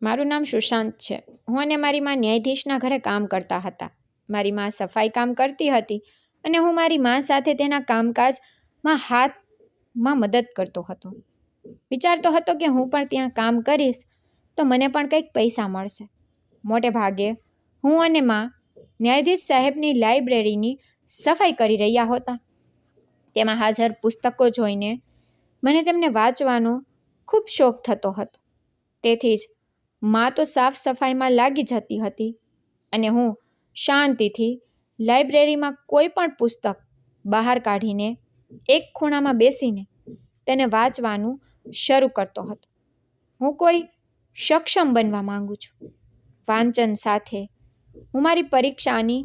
મારું નામ સુશાંત છે. હું અને મારી મા ન્યાયાધીશના ઘરે કામ કરતા હતા. મારી મા સફાઈ કામ કરતી હતી અને હું મારી મા સાથે તેના કામકાજમાં હાથમાં મદદ કરતો હતો. વિચારતો હતો કે હું પણ ત્યાં કામ કરીશ તો મને પણ કંઈક પૈસા મળશે. મોટે ભાગે હું અને મા ન્યાયાધીશ સાહેબની લાઇબ્રેરીની સફાઈ કરી રહ્યા હતા. તેમાં હાજર પુસ્તકો જોઈને મને તેમને વાંચવાનો ખૂબ શોખ થતો હતો. તેથી જ મા તો સાફ સફાઈમાં લાગી જતી હતી અને હું શાંતિથી લાઇબ્રેરીમાં કોઈ પણ પુસ્તક બહાર કાઢીને એક ખૂણામાં બેસીને તેને વાંચવાનું શરૂ કરતો હતો. હું કોઈ સક્ષમ બનવા માંગુ છું. વાંચન સાથે હું મારી પરીક્ષાની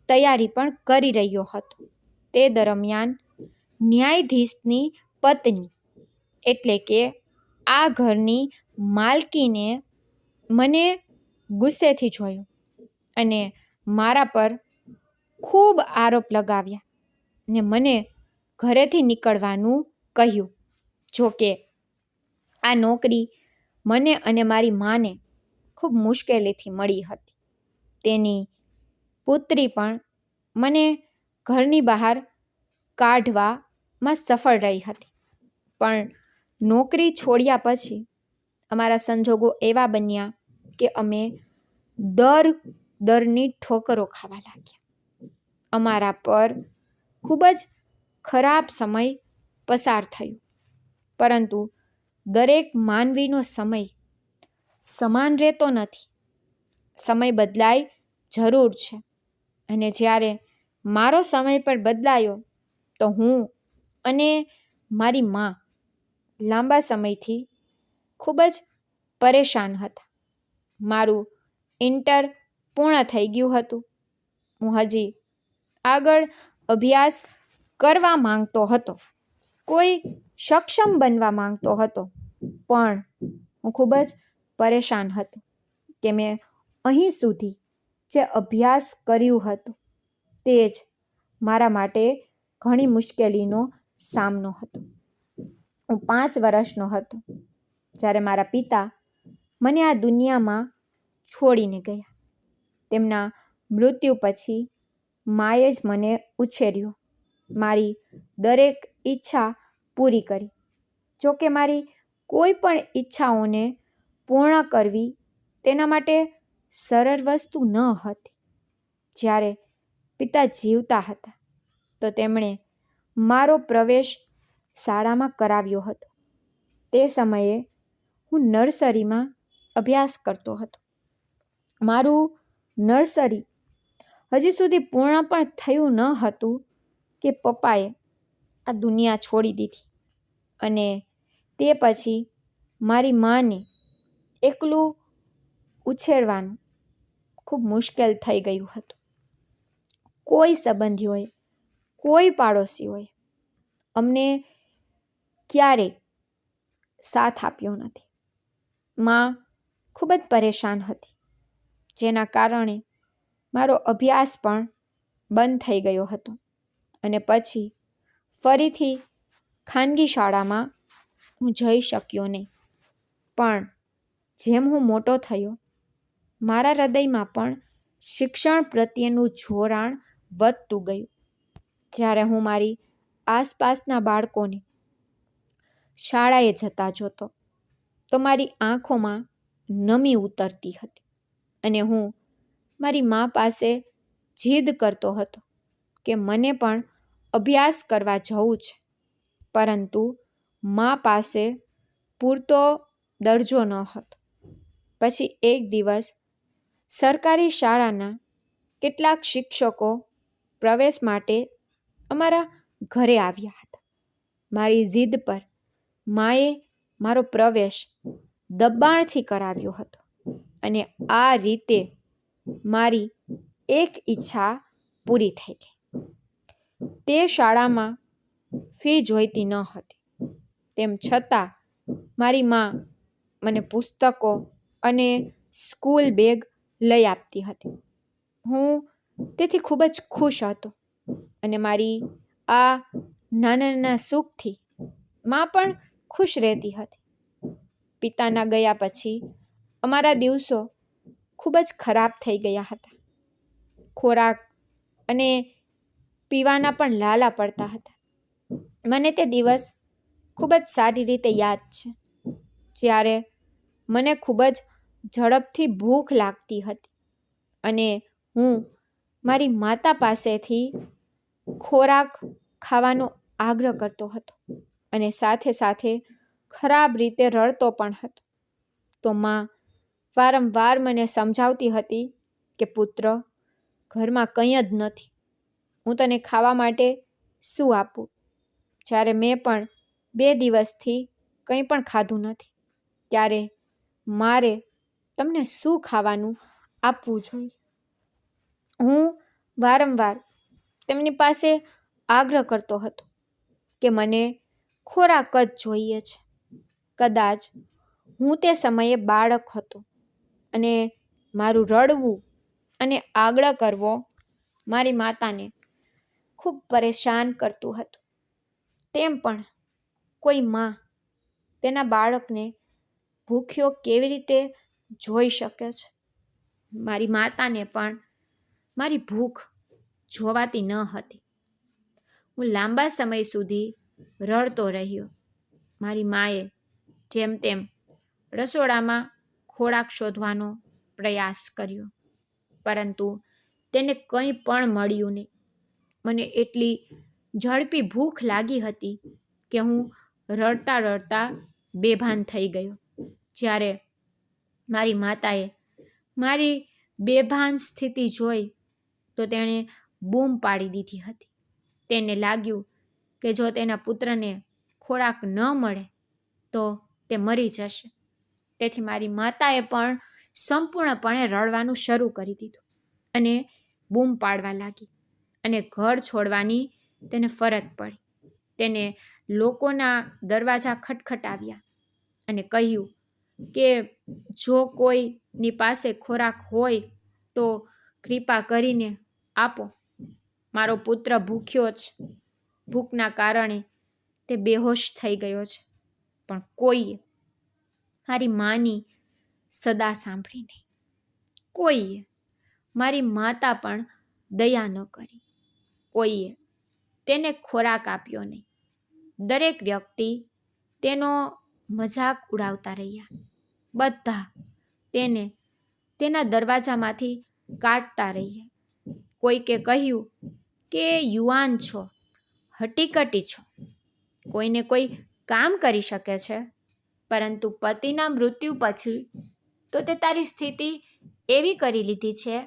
તૈયારી પણ કરી રહ્યો હતો. તે દરમિયાન ન્યાયાધીશની પત્ની એટલે કે આ ઘરની માલકીને મને ગુસ્સેથી જોયો અને મારા પર ખૂબ આરોપ લગાવ્યા ને મને ઘરેથી નીકળવાનું કહ્યું. જોકે આ નોકરી મને અને મારી માને ખૂબ મુશ્કેલીથી મળી હતી. તેની પુત્રી પણ મને ઘરની બહાર કાઢવામાં સફળ રહી હતી. પણ નોકરી છોડ્યા પછી અમારા સંજોગો એવા બન્યા કે અમે દરની ઠોકરો ખાવા લાગ્યા. અમારા પર ખૂબ જ ખરાબ સમય પસાર થયો. પરંતુ દરેક માનવીનો સમય સમાન રહેતો નથી. સમય બદલાય જરૂર છે અને જ્યારે મારો સમય પણ બદલાયો તો હું અને મારી મા લાંબા સમયથી ખૂબ જ પરેશાન હતા. મારું ઇન્ટર પૂર્ણ થઈ ગયું હતું. હું હજી આગળ અભ્યાસ કરવા માંગતો હતો. કોઈ સક્ષમ બનવા માંગતો હતો. પણ હું ખૂબ જ પરેશાન હતો કે મેં અહીં સુધી જે અભ્યાસ કર્યું હતું તે જ મારા માટે ઘણી મુશ્કેલીનો સામનો હતો. હું 5 વર્ષનો હતો જ્યારે મારા પિતા મને આ દુનિયામાં છોડીને ગયા. તેમના મૃત્યુ પછી માએ જ મને ઉછેર્યો, મારી દરેક ઈચ્છા પૂરી કરી. જોકે મારી કોઈ પણ ઈચ્છાઓને પૂર્ણ કરવી તેના માટે સરળ વસ્તુ ન હતી. જ્યારે પિતા જીવતા હતા તો તેમણે મારો પ્રવેશ શાળામાં કરાવ્યો હતો. તે સમયે હું નર્સરીમાં અભ્યાસ કરતો હતો. મારું નર્સરી હજી સુધી પૂર્ણ પણ થયું ન હતું કે પપ્પાએ આ દુનિયા છોડી દીધી અને તે પછી મારી માને એકલું ઉછેરવાનું ખૂબ મુશ્કેલ થઈ ગયું હતું. કોઈ સંબંધીઓએ, કોઈ પાડોશીઓએ અમને ક્યારેય સાથ આપ્યો નથી. મા ખૂબ જ પરેશાન હતી, જેના કારણે મારો અભ્યાસ પણ બંધ થઈ ગયો હતો અને પછી ફરીથી ખાનગી શાળામાં હું જઈ શક્યો નહીં. પણ જેમ હું મોટો થયો, મારા હૃદયમાં પણ શિક્ષણ પ્રત્યેનું જોડાણ વધતું ગયું. જ્યારે હું મારી આસપાસના બાળકોને શાળાએ જતા જોતો તો મારી આંખોમાં નમી ઉતરતી હતી અને હું મારી મા પાસે જીદ કરતો હતો કે મને પણ અભ્યાસ કરવા જવું છે. પરંતુ મા પાસે પૂરતો દરજ્જો ન હતો. પછી એક દિવસ સરકારી શાળાના કેટલાક શિક્ષકો પ્રવેશ માટે અમારા ઘરે આવ્યા હતા. મારી જીદ પર માએ મારો પ્રવેશ દબાણથી કરાવ્યો હતો અને આ રીતે મારી એક ઈચ્છા પૂરી થઈ ગઈ. તે શાળામાં ફી જોઈતી ન હતી. તેમ છતાં મારી મા મને પુસ્તકો અને સ્કૂલ બેગ લઈ આપતી હતી. હું તેથી ખૂબ જ ખુશ હતો અને મારી આ નાના નાના સુખથી મા પણ ખુશ રહેતી હતી. પિતાના ગયા પછી અમારા દિવસો ખૂબ જ ખરાબ થઈ ગયા હતા. ખોરાક અને પીવાના પણ લાલા પડતા હતા. મને તે દિવસ ખૂબ જ સારી રીતે યાદ છે, જ્યારે મને ખૂબ જ ઝડપથી ભૂખ લાગતી હતી અને હું મારી માતા પાસેથી ખોરાક ખાવાનો આગ્રહ કરતો હતો અને સાથે સાથે ખરાબ રીતે રડતો પણ હતો. તો માં વારંવાર મને સમજાવતી હતી કે પુત્ર, ઘરમાં કંઈ જ નથી, હું તને ખાવા માટે શું આપું? જ્યારે મેં પણ 2 દિવસથી કંઈ પણ ખાધું નથી, ત્યારે મારે તમને શું ખાવાનું આપવું જોઈએ? હું વારંવાર તેમની પાસે આગ્રહ કરતો હતો કે મને ખોરાક જ જોઈએ છે. કદાચ હું તે સમયે બાળક હતો અને મારું રડવું અને આગ્રહ કરવો મારી માતાને ખૂબ પરેશાન કરતું હતું. તેમ પણ કોઈ માં તેના બાળકને ભૂખ્યો કેવી રીતે જોઈ શકે છે? મારી માતાને પણ મારી ભૂખ જોવાતી ન હતી. હું લાંબા સમય સુધી રડતો રહ્યો. મારી માએ જેમ તેમ રસોડામાં ખોરાક શોધવાનો પ્રયાસ કર્યો, પરંતુ તેને કંઈ પણ મળ્યું નહીં. મને એટલી ઝડપી ભૂખ લાગી હતી કે હું રડતા રડતા બેભાન થઈ ગયો. જ્યારે મારી માતાએ મારી બેભાન સ્થિતિ જોઈ તો તેણે બૂમ પાડી દીધી હતી. તેને લાગ્યું કે જો તેના પુત્રને ખોરાક ન મળે તો તે મરી જશે. તેથી મારી માતાએ પણ સંપૂર્ણપણે રડવાનું શરૂ કરી દીધું અને બૂમ પાડવા લાગી અને ઘર છોડવાની તેને ફરજ પડી. તેને લોકોના દરવાજા ખટખટાવ્યા અને કહ્યું કે જો કોઈની પાસે ખોરાક હોય તો કૃપા કરીને આપો. મારો પુત્ર ભૂખ્યો છે. ભૂખના કારણે તે બેહોશ થઈ ગયો છે. પણ કોઈએ મારી માની સદા સાંભળી નહીં. કોઈએ મારી માતા પણ દયા ન કરી. કોઈએ તેને ખોરાક આપ્યો નહીં. દરેક વ્યક્તિ તેનો મજાક ઉડાવતા રહ્યા. બધા તેને તેના દરવાજામાંથી કાઢતા રહ્યા. કોઈકે કહ્યું કે યુવાન છો, હટીકટી છો, કોઈને કોઈ કામ કરી શકે છે, પરંતુ પતિના મૃત્યુ પછી તો તે તારી સ્થિતિ એવી કરી લીધી છે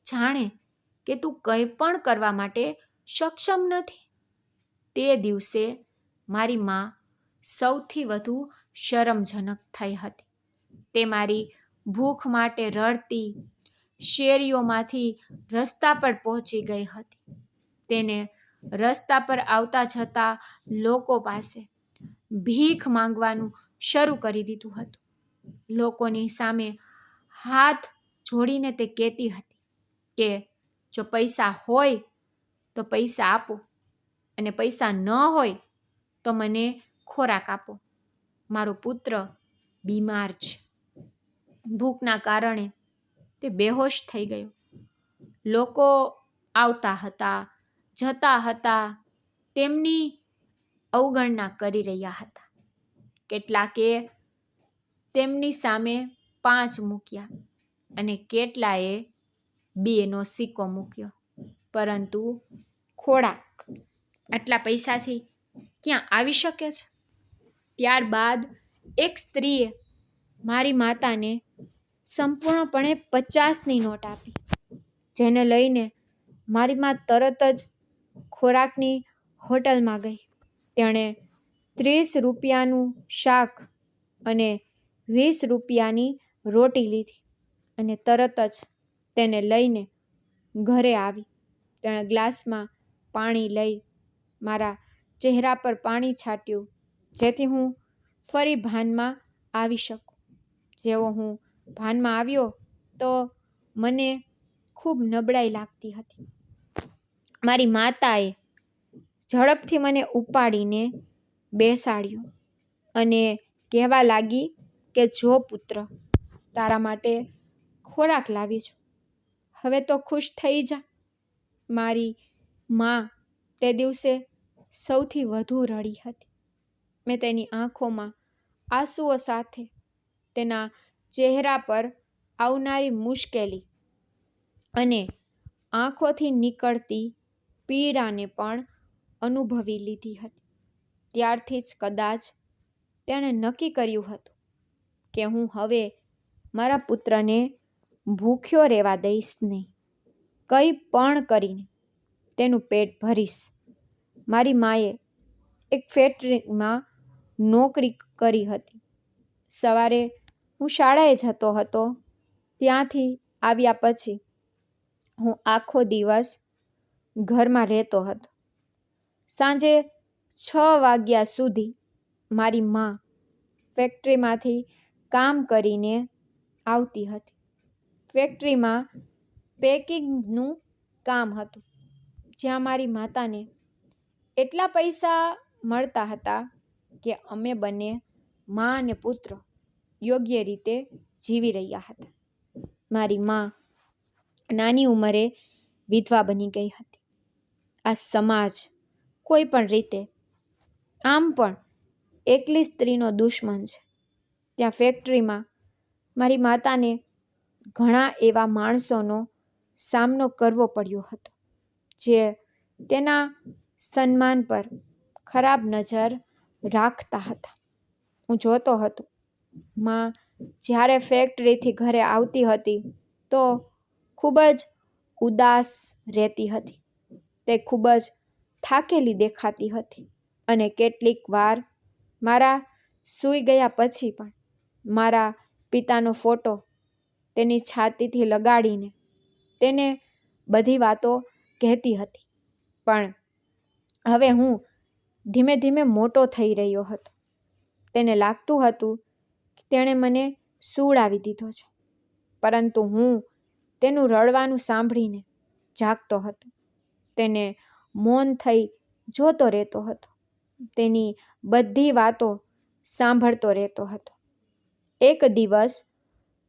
જાણે કે તું કંઈ પણ કરવા માટે સક્ષમ નથી. તે દિવસે મારી માં સૌથી વધુ શરમજનક થઈ હતી. તે મારી ભૂખ માટે રડતી શેરીઓમાંથી રસ્તા પર પહોંચી ગઈ હતી. તેને રસ્તા પર આવતા જતા લોકો પાસે ભીખ માંગવાનું શરૂ કરી દીધું હતું. લોકોની સામે હાથ જોડીને તે કહેતી હતી કે જો પૈસા હોય તો પૈસા આપો અને પૈસા ન હોય તો મને ખોરાક આપો. મારો પુત્ર બીમાર છે. ભૂખના કારણે તે બેહોશ થઈ ગયો. લોકો આવતા હતા, જતા હતા, તેમની અવગણના કરી રહ્યા હતા. કેટલાકે તેમની સામે 5 મૂક્યા અને કેટલાએ 2નો સિક્કો મૂક્યો. પરંતુ ખોરાક આટલા પૈસાથી ક્યાં આવી શકે છે? ત્યારબાદ એક સ્ત્રીએ મારી માતાને સંપૂર્ણપણે 50ની નોટ આપી, જેને લઈને મારી મા તરત જ ખોરાકની હોટલમાં ગઈ. તેણે 30 રૂપિયાનું શાક અને 20 રૂપિયાની રોટી લીધી અને તરત જ તેને લઈને ઘરે આવી. તેણે ગ્લાસમાં પાણી લઈ મારા ચહેરા પર પાણી છાંટ્યું, જેથી હું ફરી ભાનમાં આવી શકું. જેવો હું ભાનમાં આવ્યો તો મને ખૂબ નબળાઈ લાગતી હતી. મારી માતાએ ઝડપથી મને ઉપાડીને બેસાડ્યો અને કહેવા લાગી કે જો પુત્ર, તારા માટે ખોરાક લાવી છું, હવે તો ખુશ થઈ જા. મારી માં તે દિવસે સૌથી વધુ રડી હતી. મેં તેની આંખોમાં આંસુઓ સાથે તેના ચહેરા પર આવનારી મુશ્કેલી અને આંખોથી નીકળતી પીડાને પણ અનુભવી લીધી હતી. ત્યારથી જ કદાચ તેણે નક્કી કર્યું હતું કે હું હવે મારા પુત્રને ભૂખ્યો રહેવા દઈશ નહીં. કંઈ પણ કરીને તેનું પેટ ભરીશ. મારી માએ એક ફેક્ટરીમાં નોકરી કરી હતી. સવારે હું શાળાએ જતો હતો. ત્યાંથી આવ્યા પછી હું આખો દિવસ ઘરમાં રહેતો હતો. સાંજે 6 વાગ્યા સુધી મારી માં ફેક્ટરીમાંથી કામ કરીને આવતી હતી. ફેક્ટરીમાં પેકિંગનું કામ હતું, જ્યાં મારી માતાને એટલા પૈસા મળતા હતા કે અમે બંને માં અને પુત્ર યોગ્ય રીતે જીવી રહ્યા હતા. મારી માં નાની ઉંમરે વિધવા બની ગઈ હતી. આ સમાજ કોઈ પણ રીતે આમ પણ એકલી સ્ત્રીનો દુશ્મન છે. ત્યાં ફેક્ટરીમાં મારી માતાને ઘણા એવા માણસોનો સામનો કરવો પડ્યો હતો, જે તેના સન્માન પર ખરાબ નજર રાખતા હતા. હું જોતો હતો, માં જ્યારે ફેક્ટરીથી ઘરે આવતી હતી તો ખૂબ જ ઉદાસ રહેતી હતી. તે ખૂબ જ થાકેલી દેખાતી હતી અને કેટલીક વાર મારા સૂઈ ગયા પછી પણ મારા પિતાનો ફોટો તેની છાતીથી લગાડીને તેને બધી વાતો કહેતી હતી. પણ હવે હું ધીમે ધીમે મોટો થઈ રહ્યો હતો. તેને લાગતું હતું કે તેણે મને સૂડાવી દીધો છે, પરંતુ હું તેનું રડવાનું સાંભળીને જાગતો હતો. તેને મૌન થઈ જોતો રહેતો હતો. તેની બધી વાતો સાંભળતો રહેતો હતો. એક દિવસ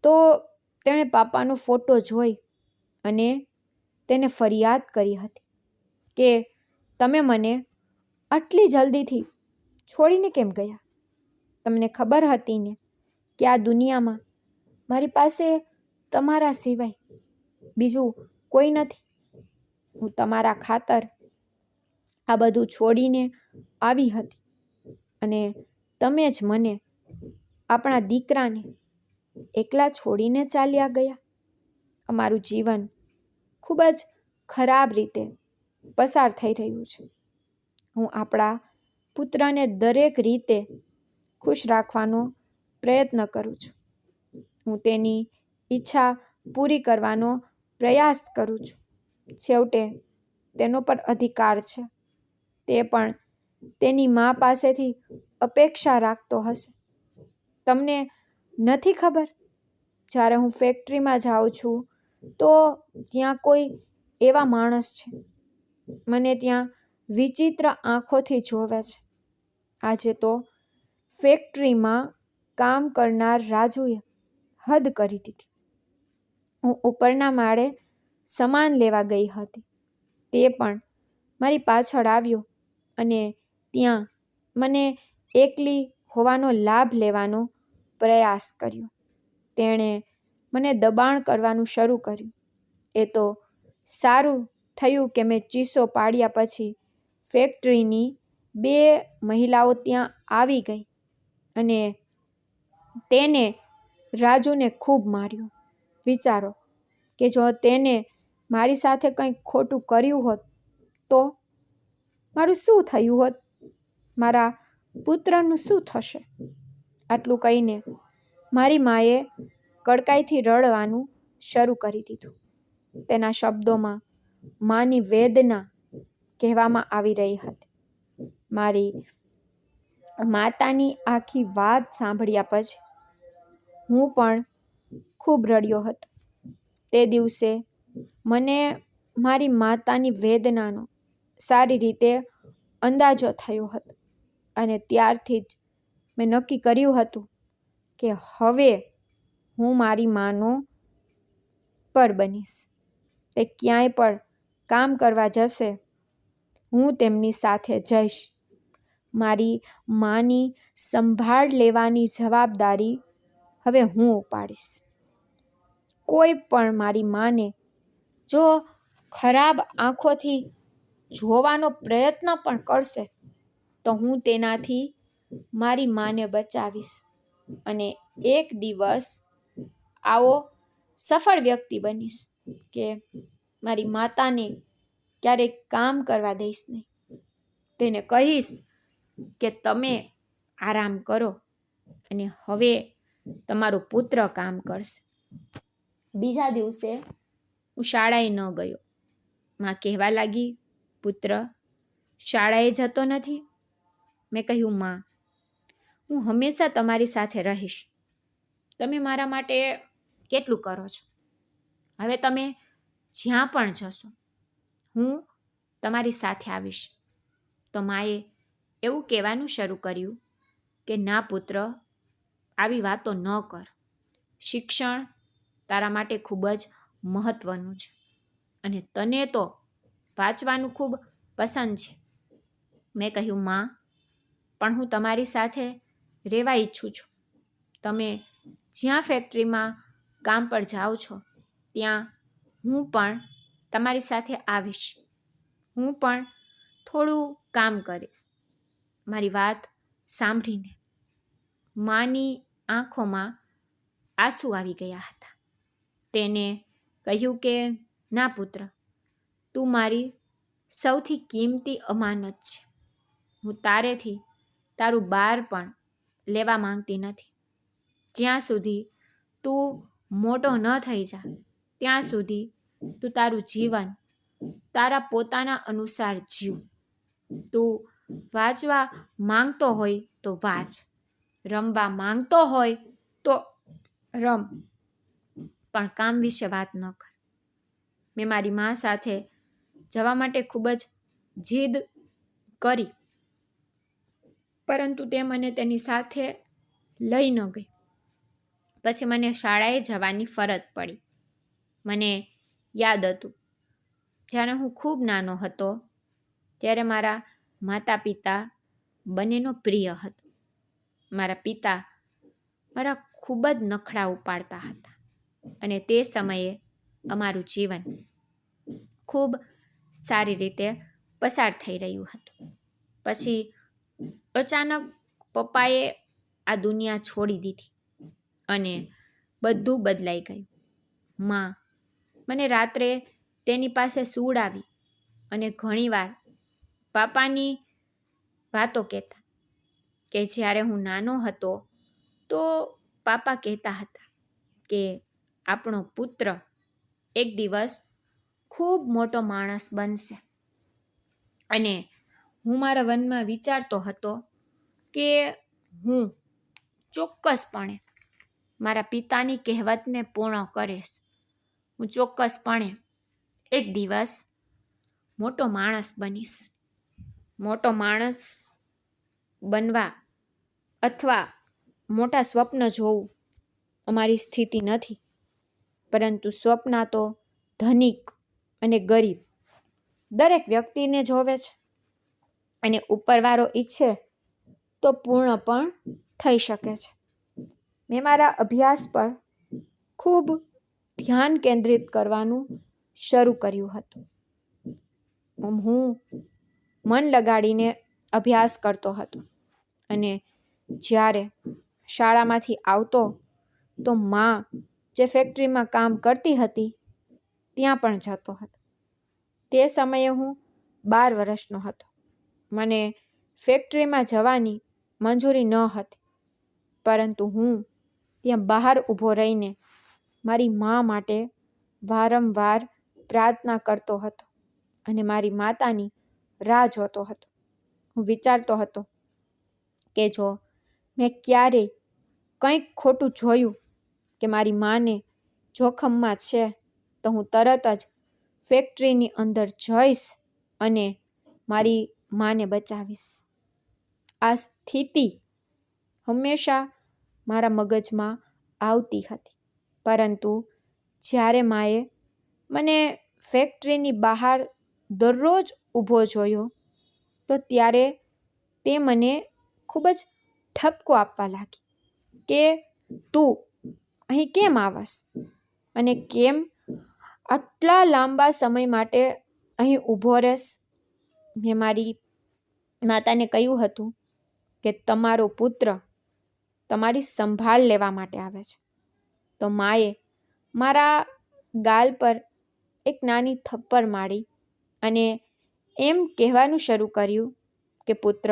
તો તેણે પાપાનો ફોટો જોઈ અને તેને ફરિયાદ કરી હતી કે તમે મને આટલી જલ્દીથી છોડીને કેમ ગયા? તમને ખબર હતી ને કે આ દુનિયામાં મારી પાસે તમારા સિવાય બીજું કોઈ નથી. હું તમારા ખાતર આ બધું છોડીને આવી હતી અને તમે જ મને, આપણા દીકરાને એકલા છોડીને ચાલ્યા ગયા. અમારું જીવન ખૂબ જ ખરાબ રીતે પસાર થઈ રહ્યું છે. હું આપણા પુત્રને દરેક રીતે ખુશ રાખવાનો પ્રયત્ન કરું છું. હું તેની ઈચ્છા પૂરી કરવાનો પ્રયાસ કરું છું. છેવટે તેનો પણ અધિકાર છે. તે પણ તેની મા પાસેથી અપેક્ષા રાખતો હશે. તમને નથી ખબર, જ્યારે હું ફેક્ટરીમાં જાઉં છું તો ત્યાં કોઈ એવા માણસ છે, મને ત્યાં વિચિત્ર આંખોથી જોવે છે. આજે તો ફેક્ટરીમાં કામ કરનાર રાજુએ હદ કરી દીધી. હું ઉપરના માળે સામાન લેવા ગઈ હતી. તે પણ મારી પાછળ આવ્યો અને ત્યાં મને એકલી હોવાનો લાભ લેવાનો પ્રયાસ કર્યો. તેણે મને દબાણ કરવાનું શરૂ કર્યું. એ તો સારું થયું કે મેં ચીસો પાડ્યા પછી ફેક્ટરીની 2 મહિલાઓ ત્યાં આવી ગઈ અને તેને રાજુને ખૂબ માર્યો. વિચારો કે જો તેને મારી સાથે કંઈ ખોટું કર્યું હોત તો મારું શું થયું હોત? મારા પુત્રનું શું થશે? આટલું કહીને મારી માએ કડકાઈથી રડવાનું શરૂ કરી દીધું. તેના શબ્દોમાં માની વેદના કહેવામાં આવી રહી હતી. મારી માતાની આખી વાત સાંભળ્યા પછી હું પણ ખૂબ રડ્યો હતો. તે દિવસે મને મારી માતાની વેદનાનો સારી રીતે અંદાજો થયો હતો અને ત્યારથી જ મેં નક્કી કર્યું હતું કે હવે હું મારી માનો પર બનીશ. તે ક્યાંય પણ કામ કરવા જશે, હું તેમની સાથે જઈશ. મારી માની સંભાળ લેવાની જવાબદારી હવે હું ઉપાડીશ. કોઈ પણ મારી માને જો ખરાબ આંખોથી જોવાનો પ્રયત્ન પણ કરશે તો હું તેનાથી મારી માને બચાવીશ અને એક દિવસ આવો સફળ વ્યક્તિ બનીશ કે મારી માતાને ક્યારેક કામ કરવા દઈશ નહીં. તેને કહીશ કે તમે આરામ કરો અને હવે તમારો પુત્ર કામ કરશે. બીજા દિવસે હું શાળાએ ન ગયો. માં કહેવા લાગી, પુત્ર શાળાએ જતો નથી? મેં કહ્યું, માં, હું હંમેશા તમારી સાથે રહીશ. તમે મારા માટે કેટલું કરો છો. હવે તમે જ્યાં પણ જશો હું તમારી સાથે આવીશ. તો માએ એવું કહેવાનું શરૂ કર્યું કે ના પુત્ર, આવી વાતો ન કર. શિક્ષણ તારા માટે ખૂબ જ મહત્વનું છે અને તને તો વાંચવાનું ખૂબ પસંદ છે. મેં કહ્યું, માં, પણ હું તમારી સાથે રહેવા ઈચ્છું છું. તમે જ્યાં ફેક્ટરીમાં કામ પર જાઓ છો ત્યાં હું પણ તમારી સાથે આવીશ. હું પણ થોડું કામ કરીશ. મારી વાત સાંભળીને માની આંખોમાં આંસુ આવી ગયા હતા. તેને કહ્યું કે ના પુત્ર, તું મારી સૌથી કિંમતી અમાનત છે. હું તારેથી તારું બાળપણ લેવા માંગતી નથી. જ્યાં સુધી તું મોટો ન થઈ જા ત્યાં સુધી તું તારું જીવન તારા પોતાના અનુસાર જીવ. તું વાંચવા માંગતો હોય તો વાંચ, રમવા માંગતો હોય તો રમ, પણ કામ વિશે વાત ન કર. મેં મારી મા સાથે જવા માટે ખૂબ જ જીદ કરી, પરંતુ તે મને તેની સાથે લઈ ન ગઈ. પછી મને શાળાએ જવાની ફરજ પડી. મને યાદ હતું જ્યારે હું ખૂબ નાનો હતો ત્યારે મારા માતા પિતા બંનેનો પ્રિય હતો. મારા પિતા મારા ખૂબ જ નખરા ઉપાડતા હતા અને તે સમયે અમારું જીવન ખૂબ સારી રીતે પસાર થઈ રહ્યું હતું. પછી અચાનક પપ્પાએ આ દુનિયા છોડી દીધી અને બધું બદલાઈ ગયું. માં મને રાત્રે તેની પાસે સુવડાવી અને ઘણીવાર પાપાની વાતો કહેતા કે જ્યારે હું નાનો હતો તો પાપા કહેતા હતા કે આપણો પુત્ર એક દિવસ ખૂબ મોટો માણસ બનશે. અને હું મારા મનમાં વિચારતો હતો કે હું ચોક્કસપણે મારા પિતાની કહેવતને પૂર્ણ કરીશ. હું ચોક્કસપણે એક દિવસ મોટો માણસ બનીશ. મોટો માણસ બનવા અથવા મોટા સ્વપ્ન જોવું અમારી સ્થિતિ નથી, પરંતુ સ્વપ્ન તો ધનિક અને ગરીબ દરેક વ્યક્તિને જોવે છે અને ઉપરવાળો ઈચ્છે તો પૂર્ણ પણ થઈ શકે છે. મેં મારા અભ્યાસ પર ખૂબ ધ્યાન કેન્દ્રિત કરવાનું શરૂ કર્યું હતું. હું મન લગાડીને અભ્યાસ કરતો હતો અને જ્યારે શાળામાંથી આવતો તો માં જે ફેક્ટરીમાં કામ કરતી હતી ત્યાં પણ જતો હતો. તે સમયે હું 12 વર્ષનો હતો. મને ફેક્ટરીમાં જવાની મંજૂરી ન હતી, પરંતુ હું ત્યાં બહાર ઊભો રહીને મારી મા માટે વારંવાર પ્રાર્થના કરતો હતો અને મારી માતાની રાહ જોતો હતો. હું વિચારતો હતો કે જો મેં ક્યારેય કંઈક ખોટું જોયું કે મારી માને જોખમમાં છે તો હું તરત જ ફેક્ટરીની અંદર જઈશ અને મારી માને બચાવીશ. આ સ્થિતિ હંમેશા મારા મગજમાં આવતી હતી પરંતુ જ્યારે માએ મને ફેક્ટરીની બહાર દરરોજ ઊભો જોયો તો ત્યારે તે મને ખૂબ જ ઠપકો આપવા લાગી કે તું અહીં કેમ આવસ અને કેમ આટલા લાંબા સમય માટે અહીં ઊભો રહેશ. મેં મારી માતાને કહ્યું હતું કે તમારો પુત્ર તમારી સંભાળ લેવા માટે આવે છે. તો માએ મારા ગાલ પર એક નાની થપ્પડ મારી અને એમ કહેવાનું શરૂ કર્યું કે પુત્ર,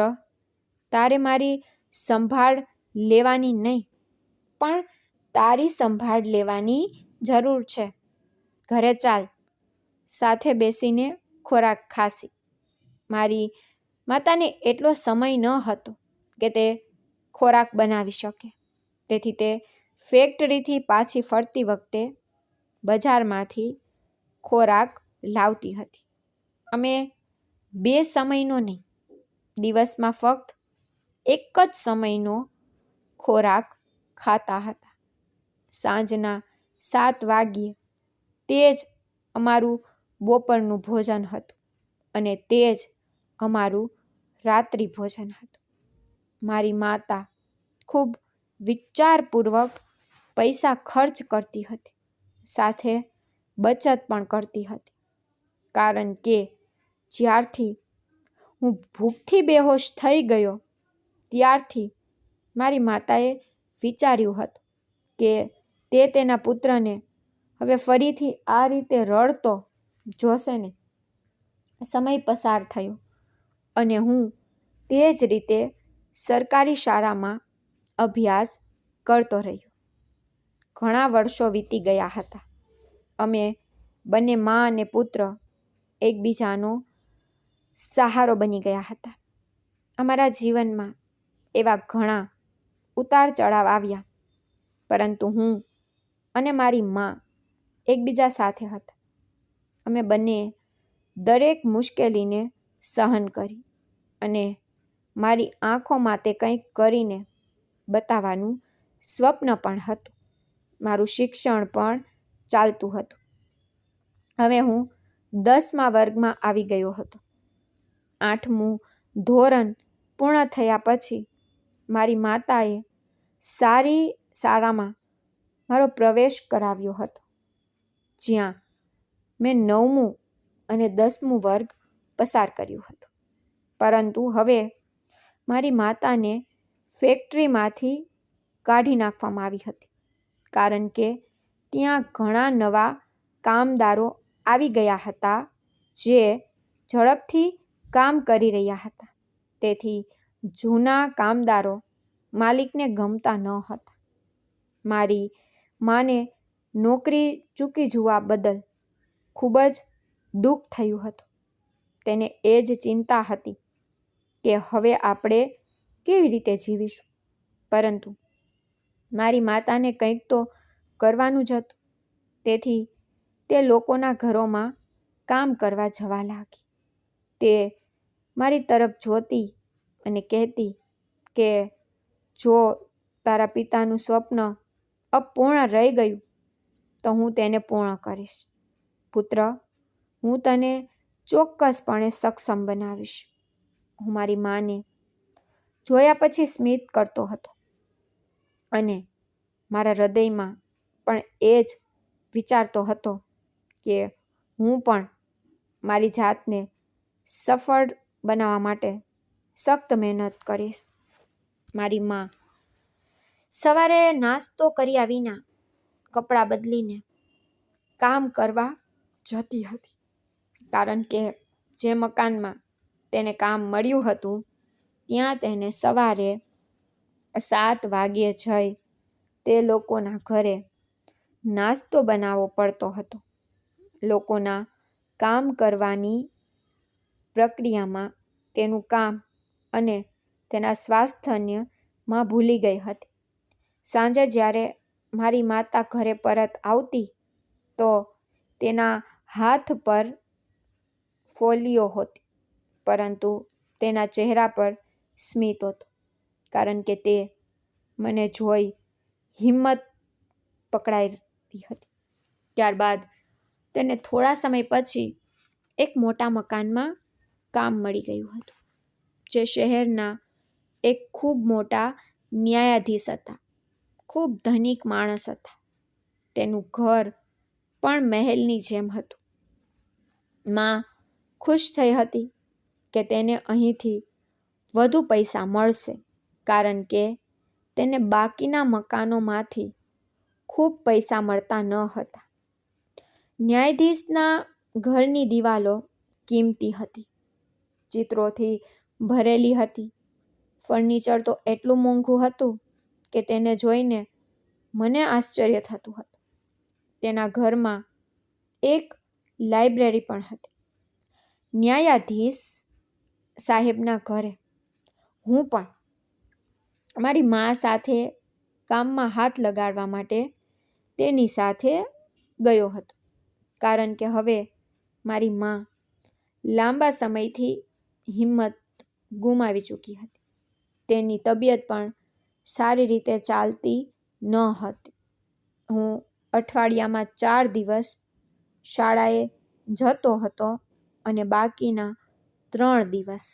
તારે મારી સંભાળ લેવાની નહીં, પણ તારી સંભાળ લેવાની જરૂર છે. ઘરે ચાલ, સાથે બેસીને ખોરાક ખાશી. મારી માતાને એટલો સમય ન હતો કે તે ખોરાક બનાવી શકે, તેથી તે ફેક્ટરીથી પાછી ફરતી વખતે બજારમાંથી ખોરાક લાવતી હતી. અમે 2 સમયનો નહીં, દિવસમાં ફક્ત એક જ સમયનો ખોરાક ખાતા હતા. સાંજના 7 વાગ્યે તે જ અમારું બપોરનું ભોજન હતું અને તે જ અમારું રાત્રિ ભોજન હતું. મારી માતા ખૂબ વિચારપૂર્વક પૈસા ખર્ચ કરતી હતી, સાથે બચત પણ કરતી હતી, કારણ કે જ્યારથી હું ભૂખથી બેહોશ થઈ ગયો ત્યારથી મારી માતાએ વિચાર્યું હતું કે તે તેના પુત્રને હવે ફરીથી આ રીતે રડતો જોશે ને. સમય પસાર થયો અને હું તે જ રીતે સરકારી શાળામાં અભ્યાસ કરતો રહ્યો. ઘણા વર્ષો વીતી ગયા હતા. અમે બંને મા અને પુત્ર એકબીજાનો સહારો બની ગયા હતા. અમારા જીવનમાં એવા ઘણા ઉતાર ચઢાવ આવ્યા, પરંતુ હું અને મારી મા એકબીજા સાથે હતા. અમે બંને દરેક મુશ્કેલીને સહન કરી અને મારી આંખોમાં તે કંઈક કરીને બતાવવાનું સ્વપ્ન પણ હતું. મારું શિક્ષણ પણ ચાલતું હતું. હવે હું 10મા વર્ગમાં આવી ગયો હતો. 8મું ધોરણ પૂર્ણ થયા પછી મારી માતાએ સારી શાળામાં મારો પ્રવેશ કરાવ્યો હતો, જ્યાં મેં 9મું અને 10મું વર્ગ પસાર કર્યું હતું. પરંતુ હવે મારી માતાને ફેક્ટરીમાંથી કાઢી નાખવામાં આવી હતી, કારણ કે ત્યાં ઘણા નવા કામદારો આવી ગયા હતા જે ઝડપથી કામ કરી રહ્યા હતા. તેથી જૂના કામદારો માલિકને ગમતા ન હતા. મારી માને નોકરી ચૂકી જવા બદલ ખૂબ જ દુઃખ થયું હતું. તેને એ જ ચિંતા હતી કે હવે આપણે કેવી રીતે જીવીશું. પરંતુ મારી માતાને કંઈક તો કરવાનું જ હતું. તેથી તે લોકોના ઘરોમાં કામ કરવા જવા લાગી. તે મારી તરફ જોતી અને કહેતી કે જો તારા પિતાનું સ્વપ્ન અપૂર્ણ રહી ગયું તો હું તેને પૂર્ણ કરીશ. પુત્ર, હું તને ચોક્કસપણે સક્ષમ બનાવીશ. હું મારી માને જોયા પછી સ્મિત કરતો હતો અને મારા હૃદયમાં પણ એ જ વિચારતો હતો કે હું પણ મારી જાતને સફળ બનાવવા માટે સખ્ત મહેનત કરીશ. મારી મા સવારે નાસ્તો કર્યા વિના કપડાં બદલીને કામ કરવા જતી હતી, કારણ કે જે મકાનમાં તેને કામ મળ્યું હતું ત્યાં તેને સવારે 7 વાગ્યે જઈ તે લોકોના ઘરે નાસ્તો બનાવવો પડતો હતો. લોકોના કામ કરવાની પ્રક્રિયામાં તેનું કામ અને તેના સ્વાસ્થ્યમાં ભૂલી ગઈ હતી. સાંજે જ્યારે મારી માતા ઘરે પરત આવતી તો તેના હાથ પર ફોલ્લીઓ હતી, પરંતુ તેના ચહેરા પર સ્મિત હતું, કારણ કે તે મને જોઈ હિંમત પકડાઈ રહેતી હતી. ત્યારબાદ તેને થોડા સમય પછી એક મોટા મકાનમાં કામ મળી ગયું હતું, જે શહેરના એક ખૂબ મોટા ન્યાયાધીશ હતા. ખૂબ ધનિક માણસ હતા. તેનું ઘર પણ મહેલની જેમ હતું. માં ખુશ થઈ હતી કે તેને અહીંથી વધુ પૈસા મળશે, કારણ કે તેને બાકીના મકાનોમાંથી ખૂબ પૈસા મળતા ન હતા. ન્યાયાધીશના ઘરની દિવાલો કિંમતી હતી, ચિત્રોથી ભરેલી હતી. ફર્નિચર તો એટલું મોંઘું હતું કે તેને જોઈને મને આશ્ચર્ય થતું હતું. તેના ઘરમાં એક લાઇબ્રેરી પણ હતી. ન્યાયાધીશ સાહેબના ઘરે હું પણ મારી મા સાથે કામમાં હાથ લગાડવા માટે તેની સાથે ગયો હતો, કારણ કે હવે મારી મા લાંબા સમયથી હિંમત ગુમાવી ચૂકી હતી. તેની તબિયત પણ સારી રીતે ચાલતી ન હતી. હું અઠવાડિયામાં 4 દિવસ શાળાએ જતો હતો અને બાકીના 3 દિવસ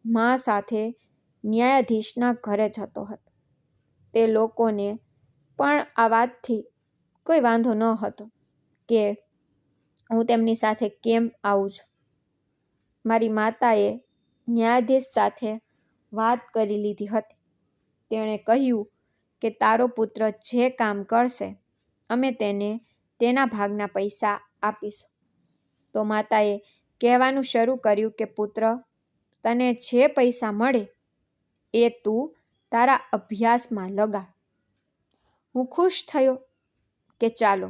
મા સાથે ન્યાયાધીશના ઘરે જતો હતો. તે લોકોને પણ આ વાતથી કોઈ વાંધો ન હતો કે હું તેમની સાથે કેમ આવું છું. મારી માતાએ ન્યાયાધીશ સાથે વાત કરી લીધી હતી. તેણે કહ્યું કે તારો પુત્ર જે કામ કરશે અમે તેને તેના ભાગના પૈસા આપીશું. તો માતાએ કહેવાનું શરૂ કર્યું કે પુત્ર, તને જે પૈસા મળે એ તું તારા અભ્યાસમાં લગાડ. હું ખુશ થયો કે ચાલો,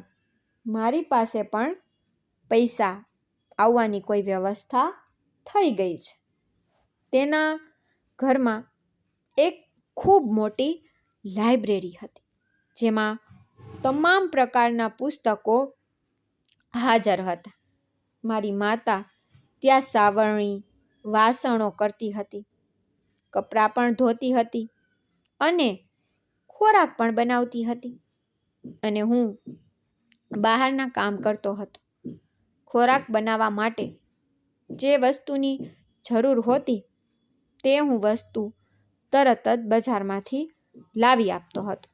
મારી પાસે પણ પૈસા આવવાની કોઈ વ્યવસ્થા થઈ ગઈ છે. તેના ઘરમાં એક ખૂબ મોટી લાઇબ્રેરી હતી, જેમાં તમામ પ્રકારના પુસ્તકો હાજર હતા. મારી માતા ત્યાં સાવરણી, વાસણો કરતી હતી, કપડાં પણ ધોતી હતી અને ખોરાક પણ બનાવતી હતી. અને હું બહારના કામ કરતો હતો. ખોરાક બનાવવા માટે જે વસ્તુની જરૂર હોતી તે હું વસ્તુ તરત જ બજારમાંથી લાવી આપતો હતો.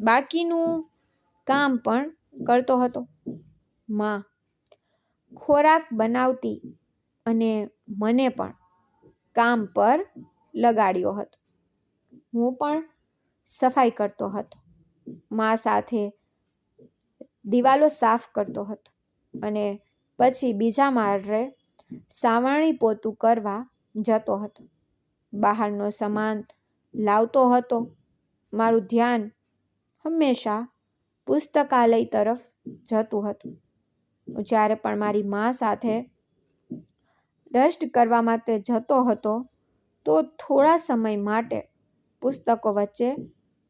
બાકીનું કામ પણ કરતો હતો. માં ખોરાક બનાવતી અને મને પણ કામ પર લગાડ્યો હતો. હું પણ સફાઈ કરતો હતો, મા સાથે દિવાલો સાફ કરતો હતો અને પછી બીજા માળે સાવરણી પોતું કરવા જતો હતો. બહારનો સામાન લાવતો હતો. મારું ધ્યાન હંમેશા પુસ્તકાલય તરફ જતું હતું. જ્યારે પણ મારી મા સાથે રસ્ટ કરવા માટે જતો હતો તો થોડા સમય માટે પુસ્તકો વચ્ચે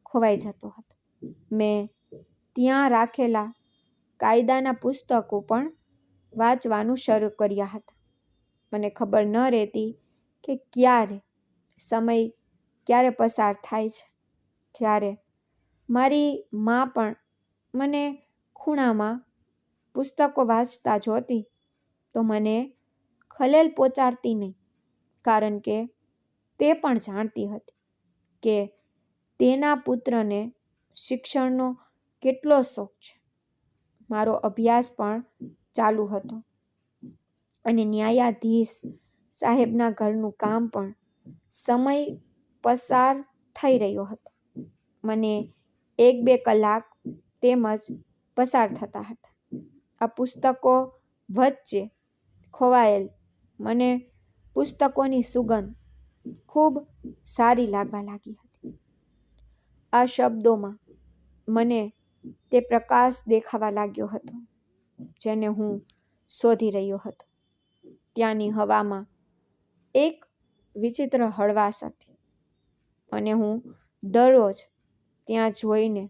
ખોવાઈ જતો હતો. મેં ત્યાં રાખેલા કાયદાના પુસ્તકો પણ વાંચવાનું શરૂ કર્યા હતા. મને ખબર ન રહેતી કે સમય ક્યારે પસાર થાય છે. જ્યારે મારી મા પણ મને ખૂણામાં પુસ્તકો વાંચતા જોતી તો મને ખલેલ પહોંચાડતી નહીં, કારણ કે તે પણ જાણતી હતી કે તેના પુત્રને શિક્ષણનો કેટલો શોખ છે. મારો અભ્યાસ પણ ચાલુ હતો અને ન્યાયાધીશ સાહેબના ઘરનું કામ પણ સમય પસાર થઈ રહ્યો હતો. મને 1-2 કલાક તેમજ પસાર થતા હતા. આ પુસ્તકો વચ્ચે ખોવાયેલ મને પુસ્તકોની સુગંધ ખૂબ સારી લાગવા લાગી હતી. આ શબ્દોમાં મને તે પ્રકાશ દેખાવા લાગ્યો હતો જેને હું શોધી રહ્યો હતો. ત્યાંની હવામાં એક વિચિત્ર હળવાશ હતી અને હું દરરોજ ત્યાં જોઈને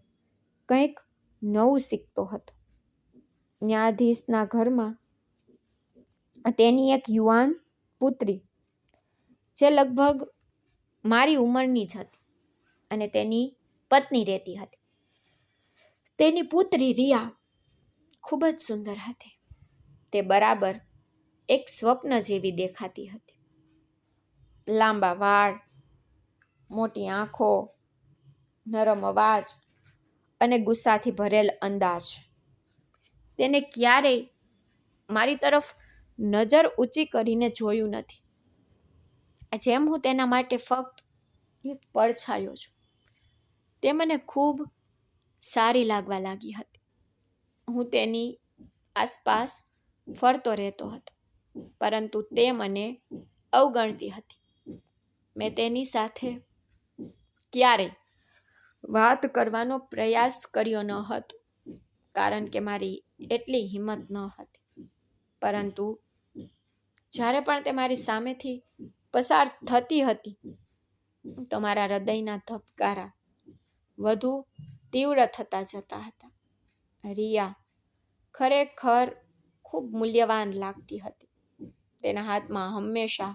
કંઈક નવું શીખતો હતો. ન્યાયાધીશના ઘરમાં તેની એક યુવાન પુત્રી, જે લગભગ મારી ઉંમરની જ હતી, અને તેની પત્ની રહેતી હતી. તેની પુત્રી રિયા ખૂબ જ સુંદર હતી. તે બરાબર એક સ્વપ્ન જેવી દેખાતી હતી. લાંબા વાળ, મોટી આંખો, નરમ અવાજ અને ગુસ્સાથી ભરેલ અંદાજ. તેને ક્યારેય મારી તરફ નજર ઊંચી કરીને જોયું નથી. જેમ હું તેના માટે ફક્ત એક પડછાયો છું. તે મને ખૂબ સારી લાગવા લાગી હતી. હું તેની આસપાસ ફરતો રહેતો હતો, પરંતુ તે મને અવગણતી હતી. મેં તેની સાથે ક્યારેય વાત કરવાનો પ્રયાસ કર્યો ન હતો, કારણ કે મારી એટલી હિંમત ન હતી. પરંતુ જ્યારે પણ તે મારી સામેથી પસાર થતી હતી તો મારા હૃદયના ધબકારા વધુ તીવ્ર થતા જતા હતા. રિયા ખરેખર ખૂબ મૂલ્યવાન લાગતી હતી. તેના હાથમાં હંમેશા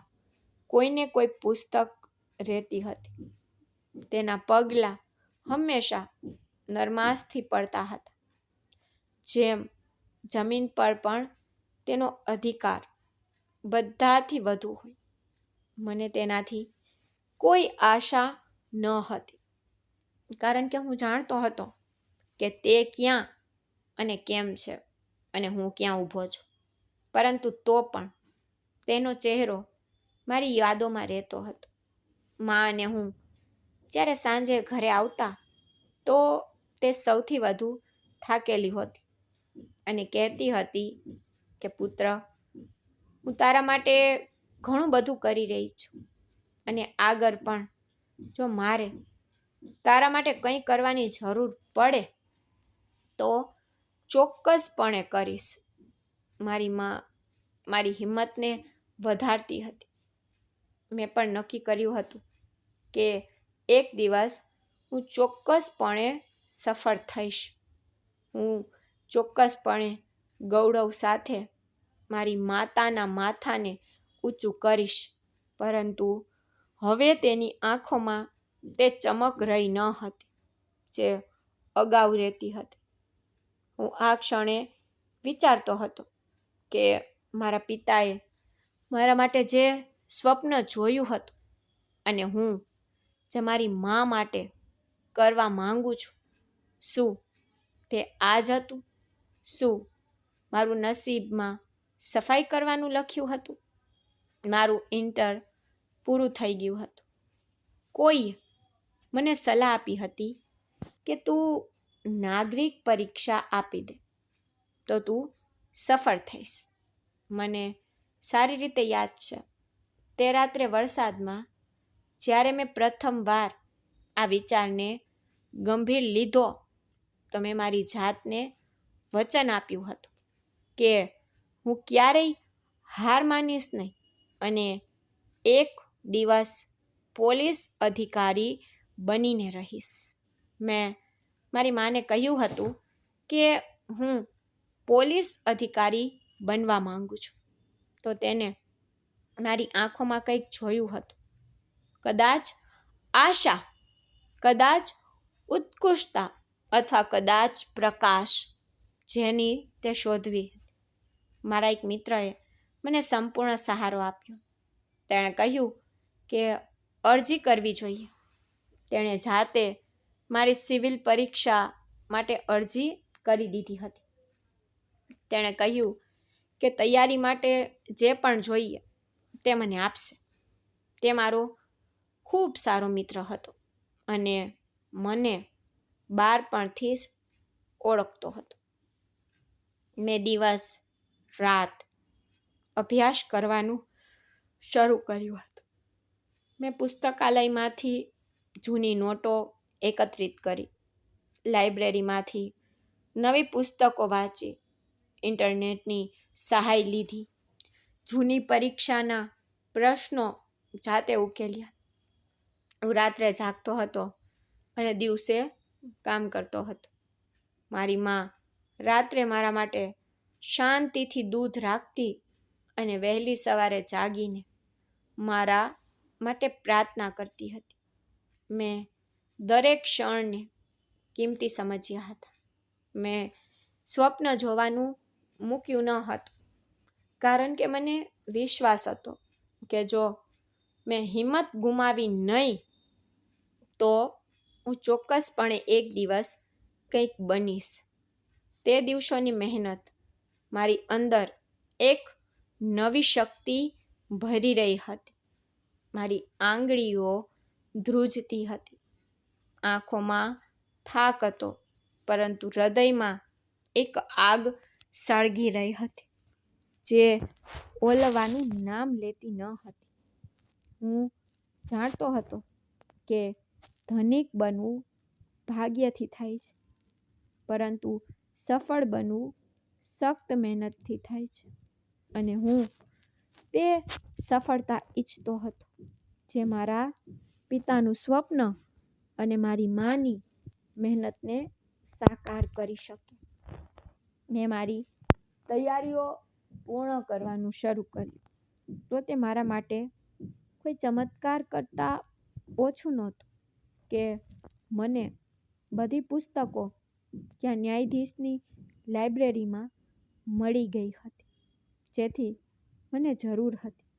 કોઈને કોઈ પુસ્તક રહેતી હતી. તેના પગલાં હંમેશા નરમાશથી પડતા હતા, જેમ જમીન પર પણ તેનો અધિકાર બધાથી વધુ હોય. મને તેનાથી કોઈ આશા ન હતી, કારણ કે હું જાણતો હતો કે તે ક્યાં અને કેમ છે અને હું ક્યાં ઊભો છું. પરંતુ તો પણ તેનો ચહેરો મારી યાદોમાં રહેતો હતો. માં અને હું જ્યારે સાંજે ઘરે આવતા તો તે સૌથી વધુ થાકેલી હતી અને કહેતી હતી કે પુત્ર, હું તારા માટે ઘણું બધું કરી રહી છું અને આગળ પણ જો મારે તારા માટે કંઈ કરવાની જરૂર પડે તો ચોક્કસપણે કરીશ. મારી માં મારી હિંમતને વધારતી હતી. મેં પણ નક્કી કર્યું હતું કે એક દિવસ હું ચોક્કસપણે સફળ થઈશ. હું ચોક્કસપણે ગૌરવ સાથે મારી માતાના માથાને ઊંચું કરીશ. પરંતુ હવે તેની આંખોમાં તે ચમક રહી ન હતી જે અગાઉ રહેતી હતી. હું આ ક્ષણે વિચારતો હતો કે મારા પિતાએ મારા માટે જે સ્વપ્ન જોયું હતું અને હું જે મારી મા માટે કરવા માંગુ છું, શું તે આ જ હતું? શું મારું નસીબમાં સફાઈ કરવાનું લખ્યું હતું? મારું ઇન્ટર પૂરું થઈ ગયું હતું. કોઈએ મને સલાહ આપી હતી કે તું નાગરિક પરીક્ષા આપી દે તો તું સફળ થઈશ. મને સારી રીતે યાદ છે, તે રાત્રે વરસાદમાં જ્યારે મેં પ્રથમવાર આ વિચારને ગંભીર લીધો તો મેં મારી જાતને વચન આપ્યું હતું કે હું ક્યારેય હાર માનીશ નહીં અને એક દિવસ પોલીસ અધિકારી બનીને રહીશ. મેં મારી માને કહ્યું હતું કે હું પોલીસ અધિકારી બનવા માંગુ છું. તો તેને મારી આંખોમાં કંઈક જોયું હતું. કદાચ આશા, કદાચ ઉત્કૃષ્ટતા અથવા કદાચ પ્રકાશ, જેની તે શોધવી હતી. મારા એક મિત્રએ મને સંપૂર્ણ સહારો આપ્યો. તેણે કહ્યું કે અરજી કરવી જોઈએ. તેણે જાતે મારી સિવિલ પરીક્ષા માટે અરજી કરી દીધી હતી. તેણે કહ્યું કે તૈયારી માટે જે પણ જોઈએ તે મને આપશે. તે મારો ખૂબ સારો મિત્ર હતો અને મને બાળપણથી જ ઓળખતો હતો. મેં દિવસ રાત અભ્યાસ કરવાનું શરૂ કર્યું હતું. મેં પુસ્તકાલયમાંથી જૂની નોટો એકત્રિત કરી, લાઇબ્રેરીમાંથી નવી પુસ્તકો વાંચી, ઇન્ટરનેટની સહાય લીધી, જૂની પરીક્ષાના પ્રશ્નો જાતે ઉકેલ્યા. હું રાત્રે જાગતો હતો અને દિવસે કામ કરતો હતો. મારી માં રાત્રે મારા માટે શાંતિથી દૂધ રાખતી અને વહેલી સવારે જાગીને મારા માટે પ્રાર્થના કરતી હતી. મેં દરેક ક્ષણને કિંમતી સમજ્યા હતા. મેં સ્વપ્ન જોવાનું મૂક્યું ન હતું, કારણ કે મને વિશ્વાસ હતો કે જો મેં હિંમત ગુમાવી નહીં તો હું ચોક્કસપણે એક દિવસ કંઈક બનીશ. તે દિવસોની મહેનત મારી અંદર એક નવી શક્તિ ભરી રહી હતી. મારી આંગળીઓ ધ્રુજતી હતી, આંખોમાં થાક હતો, પરંતુ હૃદયમાં એક આગ સળગી રહી હતી જે ઓલવવાનું નામ લેતી ન હતી. હું જાણતો હતો કે ધનિક બનવું ભાગ્યથી થાય છે, પરંતુ સફળ બનવું સખ્ત મહેનતથી થાય છે. અને હું તે સફળતા ઈચ્છતો હતો જે મારા પિતાનું સ્વપ્ન અને મારી માની મહેનતને સાકાર કરી શકે. મેં મારી તૈયારીઓ પૂર્ણ કરવાનું શરૂ કર્યું. તો તે મારા માટે કોઈ ચમત્કાર કરતાં ઓછું નહોતું કે મને બધી પુસ્તકો ત્યાં ન્યાયાધીશની લાઇબ્રેરીમાં મળી ગઈ હતી જેથી મને જરૂર હતી.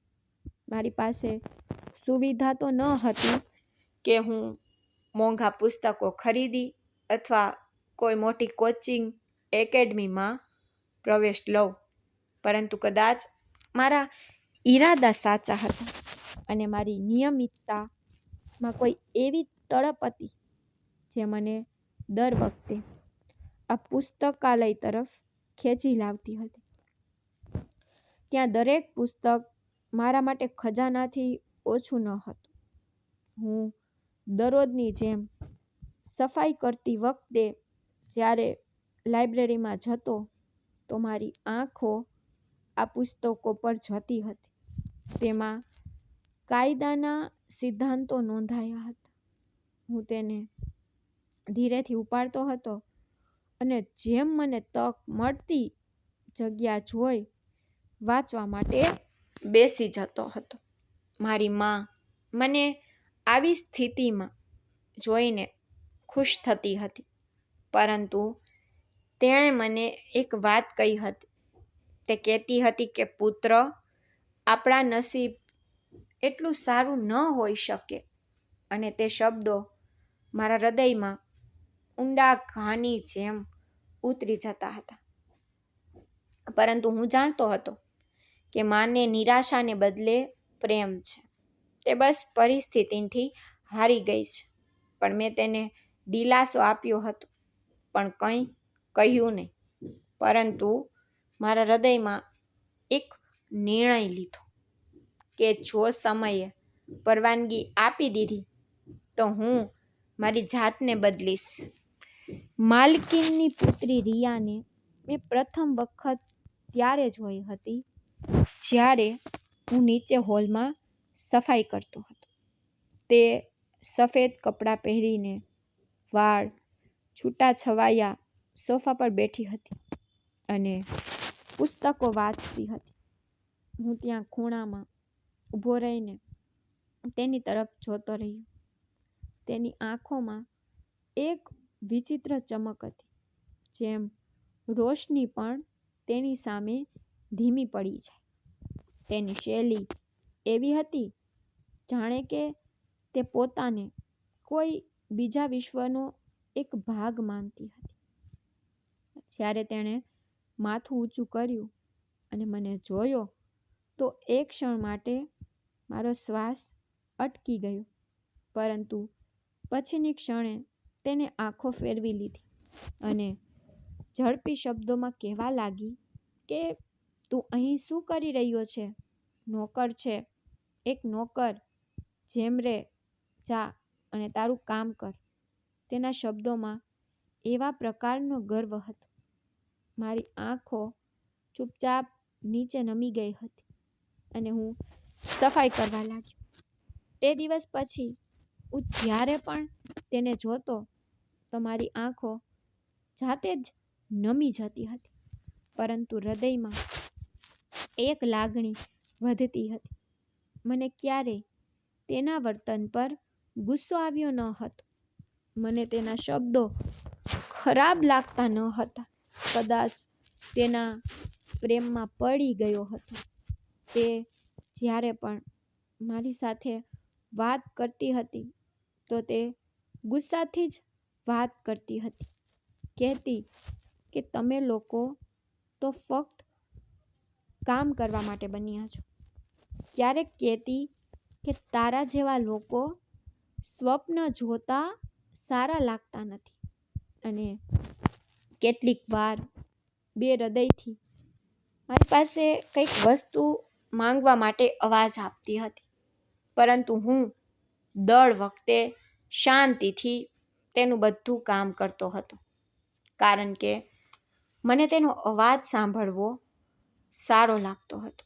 મારી પાસે સુવિધા તો ન હતી કે હું મોંઘા પુસ્તકો ખરીદી અથવા કોઈ મોટી કોચિંગ એકેડમીમાં પ્રવેશ લઉં, પરંતુ કદાચ મારા ઈરાદા સાચા હતા અને મારી નિયમિતતામાં કોઈ એવી તડપ હતી જે મને દર વખતે આ પુસ્તકાલય તરફ ખેંચી લાવતી હતી. ત્યાં દરેક પુસ્તક મારા માટે ખજાનાથી ઓછું ન હતું. હું દરરોજની જેમ સફાઈ કરતી વખતે જ્યારે લાઇબ્રેરીમાં જતો તો મારી આંખો આ પુસ્તકો પર જતી હતી. તેમાં કાયદાના સિદ્ધાંતો નોંધાયા હતા. હું તેને ધીરેથી ઉપાડતો હતો અને જેમ મને તક મળતી જગ્યા જોઈ વાંચવા માટે બેસી જતો હતો. મારી માં મને આવી સ્થિતિમાં જોઈને ખુશ થતી હતી, પરંતુ તેણે મને એક વાત કહી હતી. તે કહેતી હતી કે પુત્ર, આપણા નસીબ એટલું સારું ન હોઈ શકે. અને તે શબ્દો મારા હૃદયમાં ઊંડા ઘાની જેમ ઉતરી જતા હતા. પરંતુ હું જાણતો હતો કે માને નિરાશાને બદલે પ્રેમ છે. તે બસ પરિસ્થિતિથી હારી ગઈ છે. પણ મેં તેને દિલાસો આપ્યો હતો, પણ કંઈ કહ્યું નહીં. પરંતુ મારા હૃદયમાં એક નિર્ણય લીધો કે જો સમયે પરવાનગી આપી દીધી તો હું મારી જાતને બદલીશ. માલકીનની પુત્રી રિયાને મેં પ્રથમ વખત ત્યારે જોઈ હતી જ્યારે હું નીચે હોલમાં સફાઈ કરતો હતો. તે સફેદ કપડાં પહેરીને વાળ છૂટાછવાયા સોફા પર બેઠી હતી અને પુસ્તકો વાંચતી હતી. હું ત્યાં ખૂણામાં ઊભો રહીને તેની તરફ જોતો રહ્યો. તેની આંખોમાં એક વિચિત્ર ચમક હતી, જેમ રોશની પણ તેની સામે ધીમી પડી જાય. તેની શૈલી એવી હતી જાણે કે તે પોતાને કોઈ બીજા વિશ્વનો એક ભાગ માનતી હતી. જ્યારે તેણે માથું ઊંચું કર્યું અને મને જોયો તો એક ક્ષણ માટે મારો શ્વાસ અટકી ગયો, પરંતુ પછીની ક્ષણે તેને આંખો ફેરવી લીધી અને ઝડપી શબ્દોમાં કહેવા લાગી કે તું અહીં શું કરી રહ્યો છે? નોકર છે, એક નોકર. જેમ રે, જા અને તારું કામ કર. તેના શબ્દોમાં એવા પ્રકારનો ગર્વ હતો. મારી આંખો ચૂપચાપ નીચે નમી ગઈ હતી અને હું સફાઈ કરવા લાગ્યો. તે દિવસ પછી હું જ્યારે પણ તેને જોતો તો મારી આંખો જાતે જ નમી જતી હતી, પરંતુ હૃદયમાં એક લાગણી વધતી હતી. મને ક્યારેય તેના વર્તન પર ગુસ્સો આવ્યો ન હતો. મને તેના શબ્દો ખરાબ લાગતા ન હતા, કદાચ તેના પ્રેમમાં પડી ગયો હતો. તે જ્યારે પણ મારી સાથે વાત કરતી હતી તો તે ગુસ્સાથી જ વાત કરતી હતી. કહેતી કે તમે લોકો તો ફક્ત કામ કરવા માટે બન્યા છો. ક્યારેક કહેતી કે તારા જેવા લોકો સ્વપ્ન જોતા સારા લાગતા નથી. અને કેટલીક વાર બે હૃદયથી મારી પાસે કંઈક વસ્તુ માંગવા માટે અવાજ આપતી હતી, પરંતુ હું દર વખતે શાંતિથી તેનું બધું કામ કરતો હતો, કારણ કે મને તેનો અવાજ સાંભળવો સારો લાગતો હતો.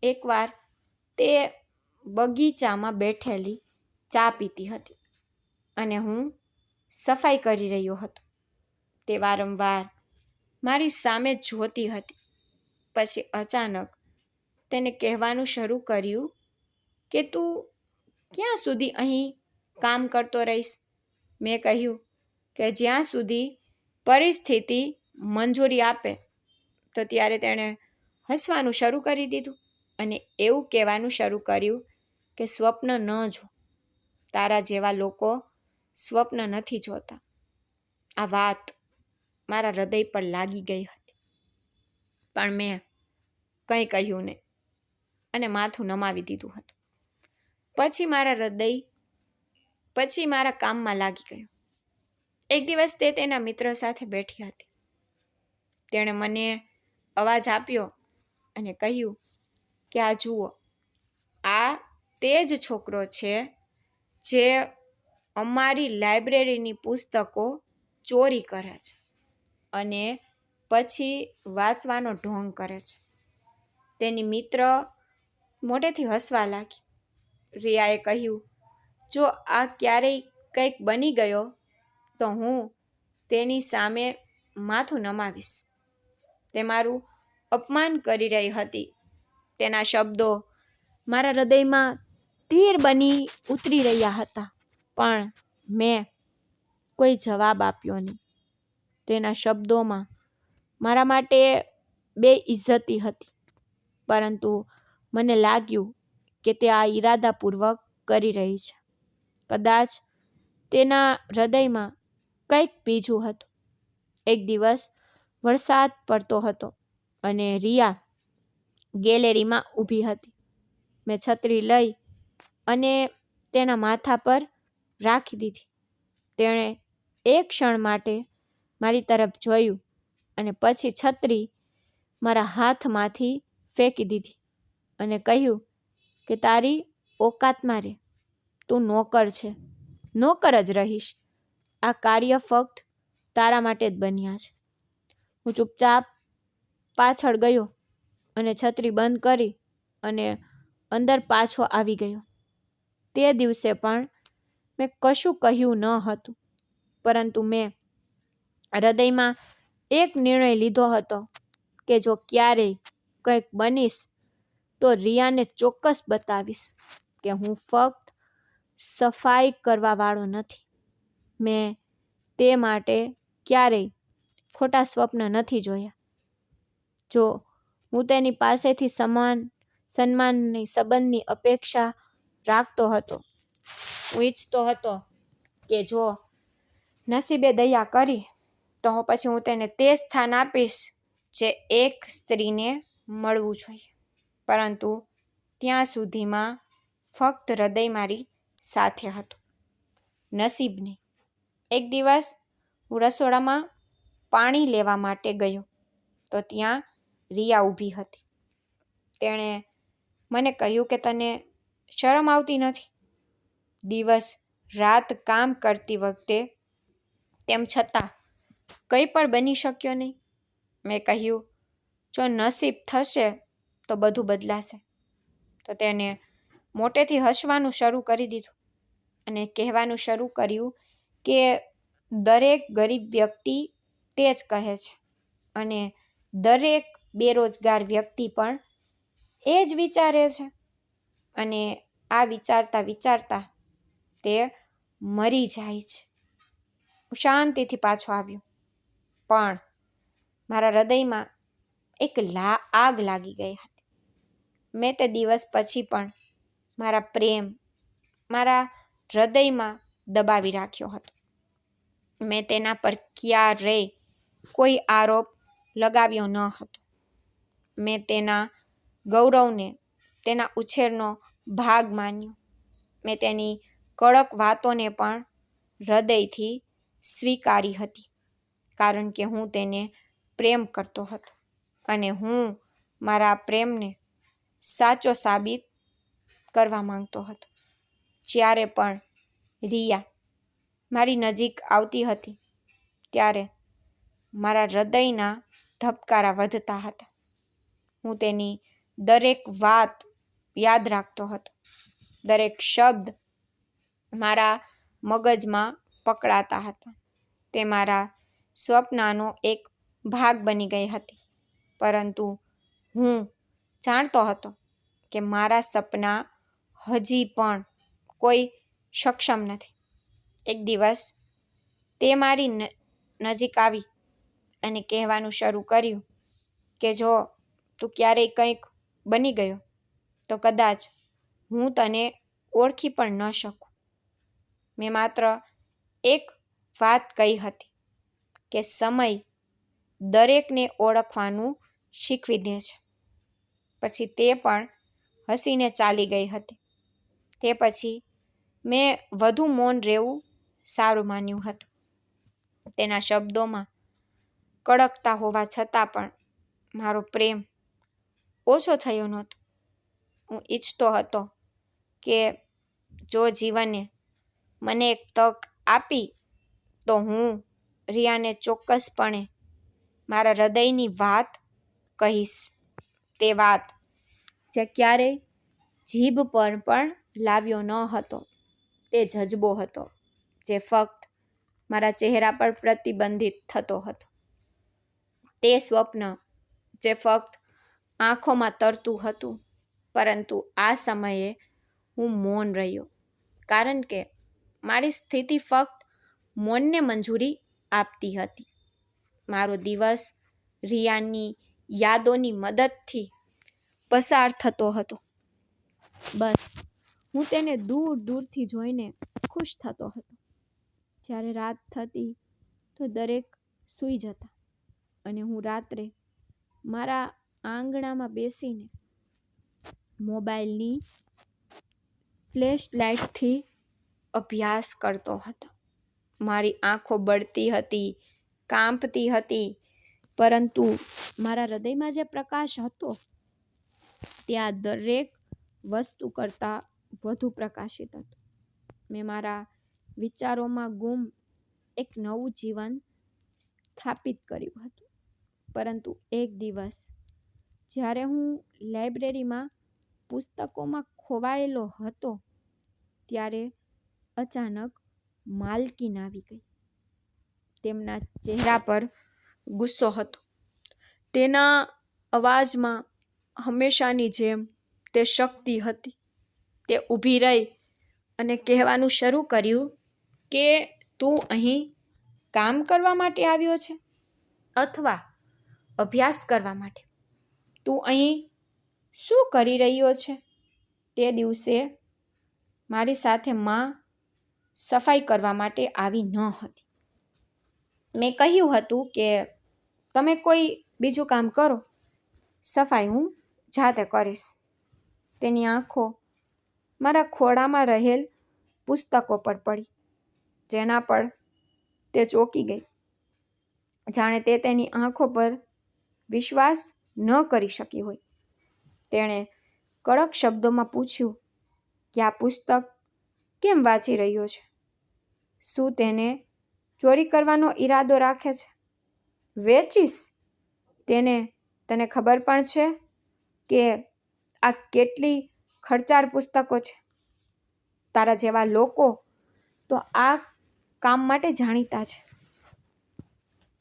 એકવાર તે બગીચામાં બેઠેલી ચા પીતી હતી અને હું સફાઈ કરી રહ્યો હતો. તે વારંવાર મારી સામે જોતી હતી. પછી અચાનક તેને કહેવાનું શરૂ કર્યું કે તું ક્યાં સુધી અહીં કામ કરતો રહીશ? મેં કહ્યું કે જ્યાં સુધી પરિસ્થિતિ મંજૂરી આપે. તો ત્યારે તેણે હસવાનું શરૂ કરી દીધું અને એવું કહેવાનું શરૂ કર્યું કે સ્વપ્ન ન જો. તારા જેવા લોકો સ્વપ્ન નથી જોતા. આ વાત મારા હૃદય પર લાગી ગઈ હતી, પણ મેં કંઈ કહ્યું નહીં અને માથું નમાવી દીધું હતું. પછી મારા કામમાં લાગી ગયો. એક દિવસ તે તેના મિત્ર સાથે બેઠી હતી. તેણે મને અવાજ આપ્યો અને કહ્યું કે આ જુઓ, આ તે જ છોકરો છે જે અમારી લાઇબ્રેરીની પુસ્તકો ચોરી કરે છે અને પછી વાંચવાનો ઢોંગ કરે છે. તેની મિત્ર મોઢેથી હસવા લાગી. રિયાએ કહ્યું, જો આ ક્યારેય કંઈક બની ગયો તો હું તેની સામે માથું નમાવીશ. તે મારું અપમાન કરી રહી હતી. તેના શબ્દો મારા હૃદયમાં તીર બની ઉતરી રહ્યા હતા, પણ મેં કોઈ જવાબ આપ્યો નહીં. તેના શબ્દોમાં મારા માટે બેઇજ્જતી હતી, પરંતુ મને લાગ્યું કે તે આ ઈરાદાપૂર્વક કરી રહી છે. કદાચ તેના હૃદયમાં કંઈક બીજું હતું. એક દિવસ વરસાદ પડતો હતો અને રિયા ગેલેરીમાં ઊભી હતી. મેં છત્રી લઈ અને તેના માથા પર રાખી દીધી. તેણે એક ક્ષણ માટે મારી તરફ જોયું અને પછી છત્રી મારા હાથમાંથી ફેંકી દીધી અને કહ્યું કે તારી ઓકાતમાં રહે. તું નોકર છે, નોકર જ રહીશ. આ કાર્ય ફક્ત તારા માટે જ બન્યા છે. હું ચૂપચાપ પાછળ ગયો અને છત્રી બંધ કરી અને અંદર પાછો આવી ગયો. તે દિવસે પણ મેં કશું કહ્યું ન હતું, પરંતુ મેં હૃદયમાં એક નિર્ણય લીધો હતો કે જો ક્યારેય કંઈક બનીશ તો રિયાને ચોક્કસ બતાવીશ કે હું ફક્ત સફાઈ કરવા વાળો નથી. મેં તે માટે ક્યારેય ખોટા સ્વપ્ન નથી જોયા. જો હું તેની પાસેથી સન્માનની સંબંધની અપેક્ષા રાખતો હતો, હું ઈચ્છતો હતો કે જો નસીબે દયા કરી તો પછી હું તેને તે સ્થાન આપીશ જે એક સ્ત્રીને મળવું જોઈએ. પરંતુ ત્યાં સુધીમાં ફક્ત હૃદય મારી સાથે હતું, નસીબ નહીં. એક દિવસ હું રસોડામાં પાણી લેવા માટે ગયો તો ત્યાં રિયા ઊભી હતી. તેણે મને કહ્યું કે તને શરમ આવતી નથી? દિવસ રાત કામ કરતી વખતે તેમ છતાં કંઈ પણ બની શક્યો નહીં. મેં કહ્યું, જો નસીબ થશે તો બધું બદલાશે. તો તેને મોટેથી હસવાનું શરૂ કરી દીધું અને કહેવાનું શરૂ કર્યું કે દરેક ગરીબ વ્યક્તિ તે જ કહે છે અને દરેક બેરોજગાર વ્યક્તિ પણ એ જ વિચારે છે. અને આ વિચારતા વિચારતા તે મરી જાય છે. હું શાંતિથી પાછો આવ્યો, પણ મારા હૃદયમાં એક આગ લાગી ગઈ હતી. મેં તે દિવસ પછી પણ મારા પ્રેમ મારા હૃદયમાં દબાવી રાખ્યો હતો. મેં તેના પર ક્યારેય કોઈ આરોપ લગાવ્યો ન હતો. મેં તેના ગૌરવને તેના ઉછેરનો ભાગ માન્યો. મેં તેની કડક વાતોને પણ હૃદયથી સ્વીકારી હતી, કારણ કે હું તેને પ્રેમ કરતો હતો અને હું મારા પ્રેમને સાચો સાબિત કરવા માંગતો હતો. જ્યારે પણ રિયા મારી નજીક આવતી હતી ત્યારે મારા હૃદયના ધબકારા વધતા હતા. હું તેની દરેક વાત યાદ રાખતો હતો. દરેક શબ્દ મારા મગજમાં પકડાતા હતા. તે મારા સ્વપ્નનો એક ભાગ બની ગઈ હતી. પરંતુ હું જાણતો હતો કે મારા સપના હજી પણ કોઈ સક્ષમ નથી. એક દિવસ તે મારી નજીક આવી અને કહેવાનું શરૂ કર્યું કે જો તું ક્યારેય કંઈક બની ગયો તો કદાચ હું તને ઓળખી પણ ન શકું. મેં માત્ર એક વાત કહી હતી કે સમય દરેકને ઓળખવાનું શીખવી દે છે. પછી તે પણ હસીને ચાલી ગઈ હતી. તે પછી મેં વધુ મૌન રહેવું સારું માન્યું હતું. તેના શબ્દોમાં કડકતા હોવા છતાં પણ મારો પ્રેમ ઓછો થયો નહોતો. હું ઈચ્છતો હતો કે જો જીવને મને એક તક આપી તો હું રિયાને ચોક્કસપણે મારા હૃદયની વાત કહીશ. તે વાત જે ક્યારેય જીભ પર પણ લાવ્યો ન હતો. તે જજ્બો હતો જે ફક્ત મારા ચહેરા પર પ્રતિબંધિત થતો હતો. તે સ્વપ્ન જે ફક્ત આંખોમાં તરતું હતું. પરંતુ આ સમયે હું મૌન રહ્યો, કારણ કે મારી સ્થિતિ ફક્ત મૌનને મંજૂરી આપતી હતી. મારો દિવસ રિયાની યાદોની મદદથી પસાર થતો હતો. બસ હું તેને દૂર દૂરથી જોઈને ખુશ થતો હતો. જ્યારે રાત થતી તો દરેક સૂઈ જતા અને હું રાત્રે મારા આંગણામાં બેસીને મોબાઈલની ફ્લેશ લાઇટથી અભ્યાસ કરતો હતો. મારી આંખો બળતી હતી, કાંપતી હતી, પરંતુ મારા હૃદયમાં જે પ્રકાશ હતો તે આ દરેક વસ્તુ કરતાં વધુ પ્રકાશિત હતો. મેં મારા વિચારોમાં ગુમ એક નવું જીવન સ્થાપિત કર્યું હતું. પરંતુ એક દિવસ જ્યારે હું લાઇબ્રેરીમાં પુસ્તકોમાં ખોવાયેલો હતો ત્યારે અચાનક માલકીન આવી ગઈ. તેમના ચહેરા પર ગુસ્સો હતો. તેના અવાજમાં હંમેશાની જેમ તે શક્તિ હતી. તે ઊભી રહી અને કહેવાનું શરૂ કર્યું કે તું અહીં કામ કરવા માટે આવ્યો છે અથવા અભ્યાસ કરવા માટે? તું અહીં શું કરી રહ્યો છે? તે દિવસે મારી સાથે માં સફાઈ કરવા માટે આવી ન હતી. મેં કહ્યું હતું કે તમે કોઈ બીજું કામ કરો, સફાઈ હું જાતે કરીશ. તેની આંખો મારા ખોળામાં રહેલ પુસ્તકો પર પડી, જેના પર તે ચોંકી ગઈ, જાણે તે તેની આંખો પર વિશ્વાસ ન કરી શકી હોય. તેણે કડક શબ્દોમાં પૂછ્યું કે આ પુસ્તક કેમ વાંચી રહ્યો છે? શું તેને ચોરી કરવાનો ઈરાદો રાખે છે? વેચીશ તને ખબર પણ છે કે આ કેટલી ખર્ચાળ પુસ્તકો છે? તારા જેવા લોકો તો આ કામ માટે જાણીતા છે,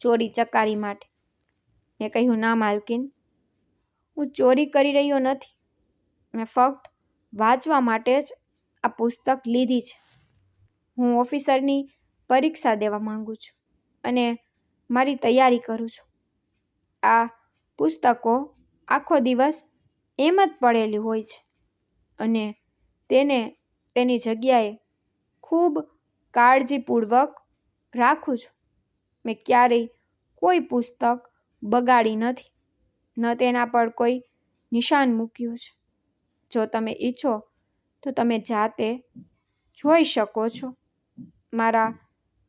ચોરી ચકારી માટે. મેં કહ્યું, ના માલકીન, હું ચોરી કરી રહ્યો નથી. મેં ફક્ત વાંચવા માટે જ આ પુસ્તક લીધી છે. હું ઓફિસરની પરીક્ષા દેવા માંગુ છું અને મારી તૈયારી કરું છું. આ પુસ્તકો આખો દિવસ એમ જ પડેલી હોય છે અને તેને તેની જગ્યાએ ખૂબ કાળજીપૂર્વક રાખું છું. મેં ક્યારેય કોઈ પુસ્તક બગાડી નથી, ન તેના પર કોઈ નિશાન મૂક્યું છે. જો તમે ઈચ્છો તો તમે જાતે જોઈ શકો છો. મારા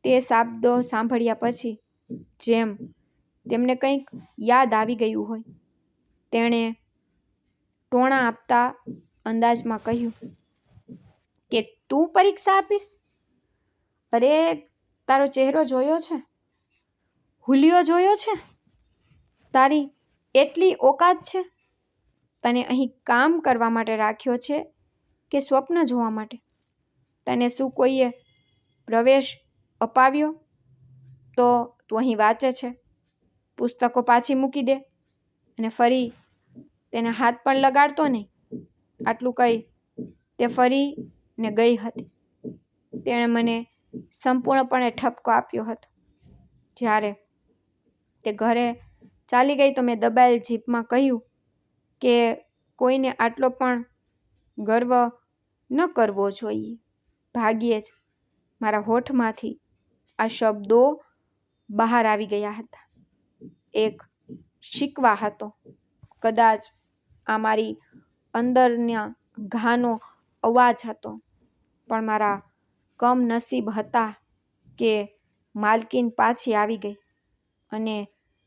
તે શબ્દો સાંભળ્યા પછી જેમ તેમને કંઈક યાદ આવી ગયું હોય, તેણે ટોણા આપતા અંદાજમાં કહ્યું કે તું પરીક્ષા આપીશ? અરે, તારો ચહેરો જોયો છે, હુલિયો જોયો છે. તારી એટલી ઓકાત છે? તને અહીં કામ કરવા માટે રાખ્યો છે કે સ્વપ્ન જોવા માટે? તને શું કોઈએ પ્રવેશ અપાવ્યો તો તું અહીં વાંચે છે? પુસ્તકો પાછી મૂકી દે અને ફરી તેને હાથ પણ લગાડતો નહીં. આટલું કહી તે ફરીને ગઈ હતી. તેણે મને સંપૂર્ણપણે ઠપકો આપ્યો હતો. જ્યારે તે ઘરે ચાલી ગઈ તો મેં દબાયેલ જીભમાં કહ્યું કે કોઈને આટલો પણ ગર્વ ન કરવો જોઈએ. ભાગ્યે જ મારા હોઠમાંથી આ શબ્દો બહાર આવી ગયા હતા. એક શિકવા હતો. કદાચ આ મારી અંદરના ઘાનો અવાજ હતો, પણ મારા કમનસીબ હતા કે માલકીન પાછી આવી ગઈ અને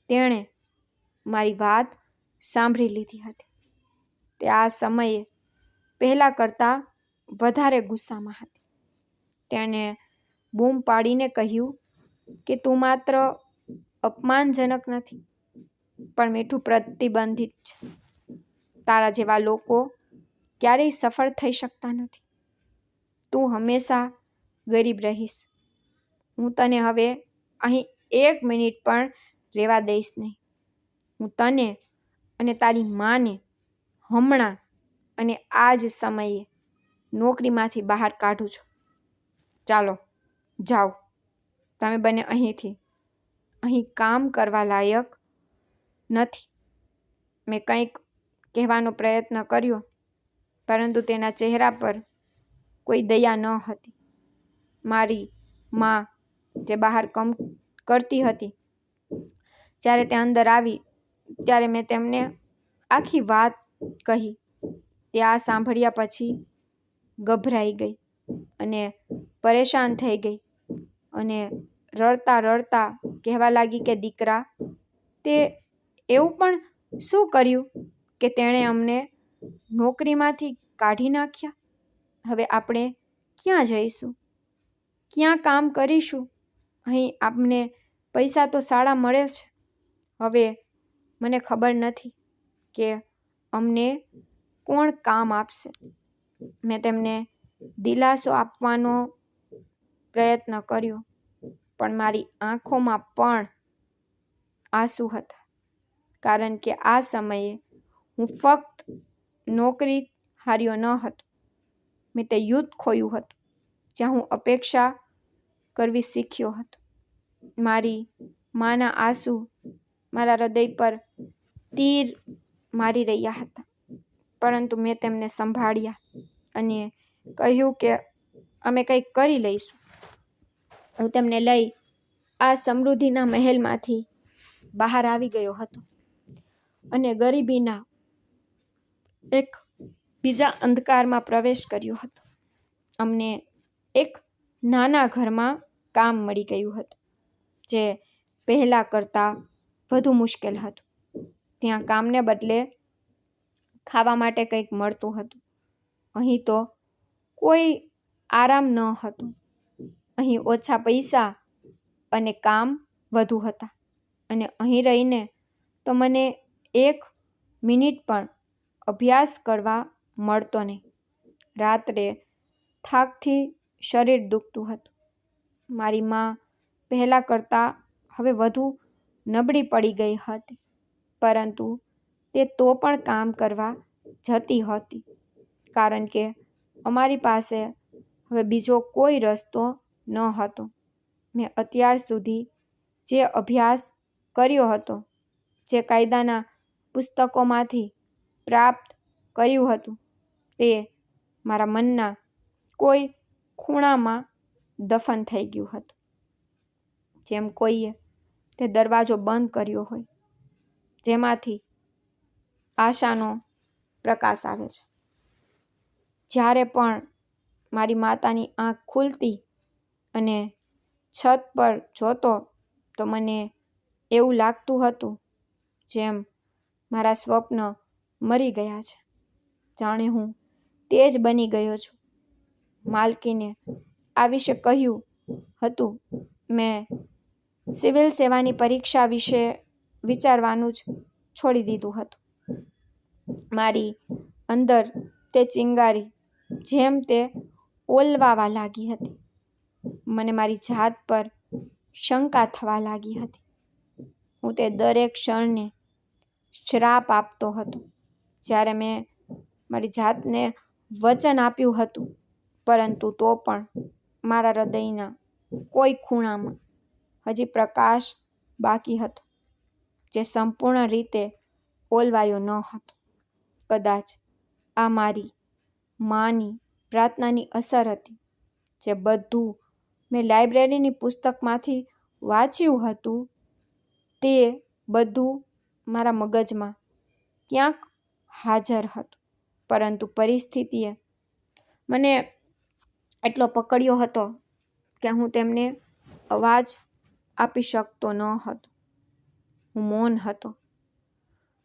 તેણે મારી વાત સાંભળી લીધી હતી. તે આ સમયે પહેલાં કરતાં વધારે ગુસ્સામાં હતી. તેણે બૂમ પાડીને કહ્યું કે તું માત્ર અપમાનજનક નથી, પણ મીઠું પ્રતિબંધિત છે. તારા જેવા લોકો ક્યારેય સફળ થઈ શકતા નથી. તું હંમેશા ગરીબ રહીશ. હું તને હવે અહીં 1 મિનિટ પણ રહેવા દઈશ નહીં. હું તને અને તારી માને હમણાં અને આ જ સમયે નોકરીમાંથી બહાર કાઢું છું. ચાલો જાઓ, તમે બંને અહીંથી. અહીં કામ કરવા લાયક નથી. મેં કંઈક કહેવાનો પ્રયત્ન કર્યો, પરંતુ તેના ચહેરા પર કોઈ દયા ન હતી. મારી માં જે બહાર કામ કરતી હતી, જ્યારે તે અંદર આવી ત્યારે મેં તેમને આખી વાત કહી. તે આ સાંભળ્યા પછી ગભરાઈ ગઈ અને પરેશાન થઈ ગઈ અને રડતા રડતા કહેવા લાગી કે દીકરા, તે એવું પણ શું કર્યું કે તેણે અમને નોકરીમાંથી કાઢી નાખ્યા? હવે આપણે ક્યાં જઈશું? ક્યાં કામ કરીશું? અહીં આપને પૈસા તો સારા મળે છે. હવે મને ખબર નથી કે અમને કોણ કામ આપશે. મેં તેમને દિલાસો આપવાનો પ્રયત્ન કર્યો, પણ મારી આંખોમાં પણ આંસુ હતા, કારણ કે આ સમયે હું ફક્ત નોકરી હાર્યો ન હતો, મેં તે યુદ્ધ ખોયું હતું જ્યાં હું અપેક્ષા કરવી શીખ્યો હતો. મારી માના આંસુ મારા હૃદય પર તીર મારી રહ્યા હતા, પરંતુ મેં તેમને સંભાળ્યા અને કહ્યું કે અમે કંઈક કરી લઈશું. હું તેમને લઈ આ સમૃદ્ધિના મહેલમાંથી બહાર આવી ગયો હતો અને ગરીબીના એક બીજા અંધકારમાં પ્રવેશ કર્યો હતો. અમને એક નાના ઘરમાં કામ મળી ગયું હતું, જે પહેલાં કરતાં વધુ મુશ્કેલ હતું. ત્યાં કામને બદલે ખાવા માટે કંઈક મળતું હતું. અહીં તો કોઈ આરામ ન હતો. અહીં ઓછા પૈસા અને કામ વધુ હતા, અને અહીં રહીને તો મને 1 મિનિટ પણ અભ્યાસ કરવા મળતો નહીં. રાત્રે થાકથી શરીર દુખતું હતું. મારી માં પહેલાં કરતાં હવે વધુ નબળી પડી ગઈ હતી, પરંતુ તે તો પણ કામ કરવા જતી હતી, કારણ કે અમારી પાસે હવે બીજો કોઈ રસ્તો ન હતો. મેં અત્યાર સુધી જે અભ્યાસ કર્યો હતો જે કાયદાના પુસ્તકોમાંથી પ્રાપ્ત કર્યું હતું તે મારા મનના કોઈ ખૂણામાં દફન થઈ ગયું હતું. જેમ કોઈએ તે દરવાજો બંધ કર્યો હોય, જેમાંથી આશાનો પ્રકાશ આવે છે. જ્યારે પણ મારી માતાની આંખ ખુલતી અને છત પર જોતો તો મને એવું લાગતું હતું જેમ મારા સ્વપ્ન મરી ગયા છે, જાણે હું તે જ બની ગયો છું. માલકીને આ વિશે કહ્યું હતું. મેં સિવિલ સેવાની પરીક્ષા વિશે વિચારવાનું જ છોડી દીધું હતું. મારી અંદર તે ચિંગારી જેમ તે ઓલવાવા લાગી હતી. મને મારી જાત પર શંકા થવા લાગી હતી. હું તે દરેક ક્ષણને શ્રાપ આપતો હતો. જ્યારે મેં મારી જાતને વચન આપ્યું હતું, પરંતુ તો પણ મારા હૃદયના કોઈ ખૂણામાં હજી પ્રકાશ બાકી હતો, જે સંપૂર્ણ રીતે ઓલવાયો ન હતો. કદાચ આ મારી માની પ્રાર્થનાની અસર હતી, જે બધું મેં લાઇબ્રેરીની પુસ્તકમાંથી વાંચ્યું હતું તે બધું મારા મગજમાં ક્યાંક હાજર હતું. પરંતુ પરિસ્થિતિએ મને એટલો પકડ્યો હતો કે હું તેમને અવાજ આપી શકતો ન હતો. હું મૌન હતો,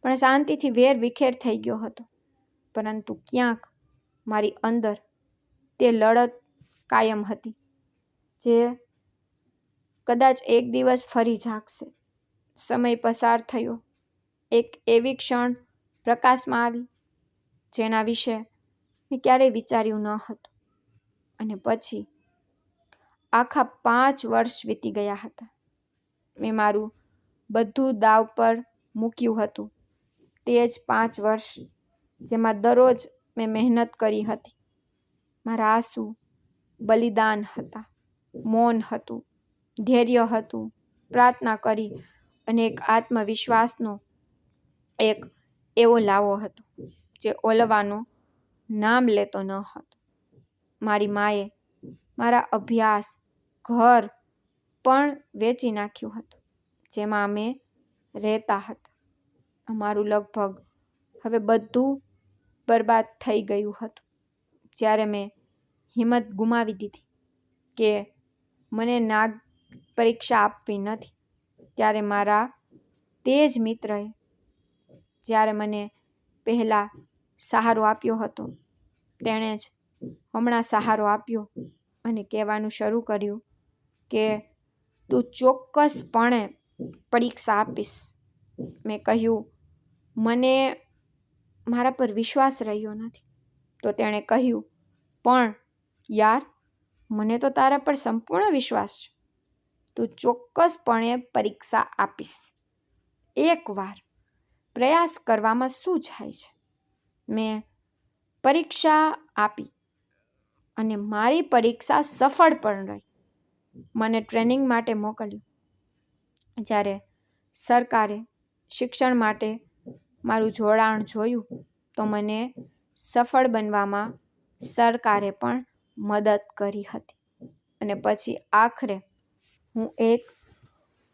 પણ શાંતિથી વેર વિખેર થઈ ગયો હતો. પરંતુ ક્યાંક મારી અંદર તે લડત કાયમ હતી, જે કદાચ એક દિવસ ફરી જાગશે. સમય પસાર થયો. એક એવી ક્ષણ પ્રકાશમાં આવી જેના વિશે મેં ક્યારેય વિચાર્યું ન હતું. અને પછી આખા 5 વર્ષ વીતી ગયા હતા. મેં મારું બધું દાવ પર મૂક્યું હતું. તે જ 5 વર્ષ જેમાં દરરોજ મેં મહેનત કરી હતી. મારા આંસુ બલિદાન હતા, મૌન હતું, ધૈર્ય હતું, પ્રાર્થના કરી અને એક આત્મવિશ્વાસનો એક એવો લાવો હતો જે ઓલવાનું નામ લેતો ન હતો. મારી માએ મારા અભ્યાસ, ઘર પણ વેચી નાખ્યું હતું, જેમાં અમે રહેતા હતા. અમારું લગભગ હવે બધું બરબાદ થઈ ગયું હતું. જ્યારે મેં હિંમત ગુમાવી દીધી કે મને નાગ પરીક્ષા આપવી નથી, ત્યારે મારા તે જ મિત્રએ જ્યારે મને પહેલાં સહારો આપ્યો હતો, તેણે જ હમણાં સહારો આપ્યો અને કહેવાનું શરૂ કર્યું કે તું ચોક્કસપણે પરીક્ષા આપીશ. મેં કહ્યું, મને મારા પર વિશ્વાસ રહ્યો નથી. તો તેણે કહ્યું, પણ યાર, મને તો તારા પર સંપૂર્ણ વિશ્વાસ છે. તું ચોક્કસપણે પરીક્ષા આપીશ. એકવાર પ્રયાસ કરવામાં શું જાય છે? મેં પરીક્ષા આપી અને મારી પરીક્ષા સફળ પણ રહી. મને ટ્રેનિંગ માટે મોકલ્યું. જ્યારે સરકારે શિક્ષણ માટે મારું જોડાણ જોયું તો મને સફળ બનવામાં સરકારે પણ મદદ કરી હતી. અને પછી આખરે હું એક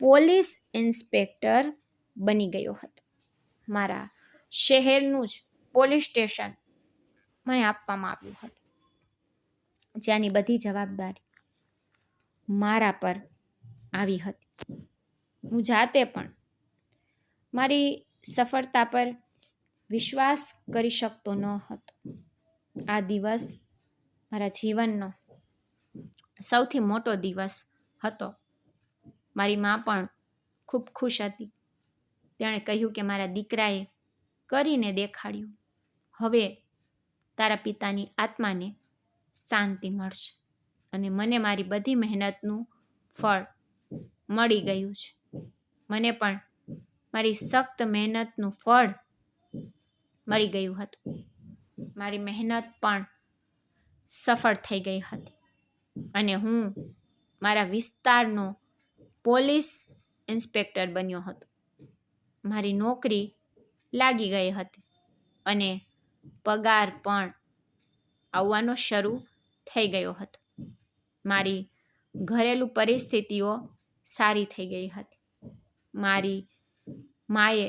પોલીસ ઇન્સ્પેક્ટર બની ગયો હતો. મારા શહેરનું જ પોલીસ સ્ટેશન મને આપવામાં આવ્યું હતું, જેની બધી જવાબદારી મારા પર આવી હતી. હું જાતે પણ મારી સફળતા પર વિશ્વાસ કરી શકતો ન હતો. આ દિવસ મારા જીવનનો સૌથી મોટો દિવસ હતો. મારી મા પણ ખૂબ ખુશ હતી. તેણે કહ્યું કે મારા દીકરાએ કરીને દેખાડ્યું. હવે તારા પિતાની આત્માને શાંતિ મળશે અને મને મારી બધી મહેનતનું ફળ મળી ગયું છે. મને પણ મારી સખ્ત મહેનતનું ફળ મળી ગયું હતું. મારી મહેનત પણ સફળ થઈ ગઈ હતી અને હું મારા વિસ્તારનો પોલીસ ઇન્સ્પેક્ટર બન્યો હતો. મારી નોકરી લાગી ગઈ હતી અને પગાર પણ આવવાનો શરૂ થઈ ગયો હતો. મારી ઘરેલું પરિસ્થિતિઓ સારી થઈ ગઈ હતી. મારી માએ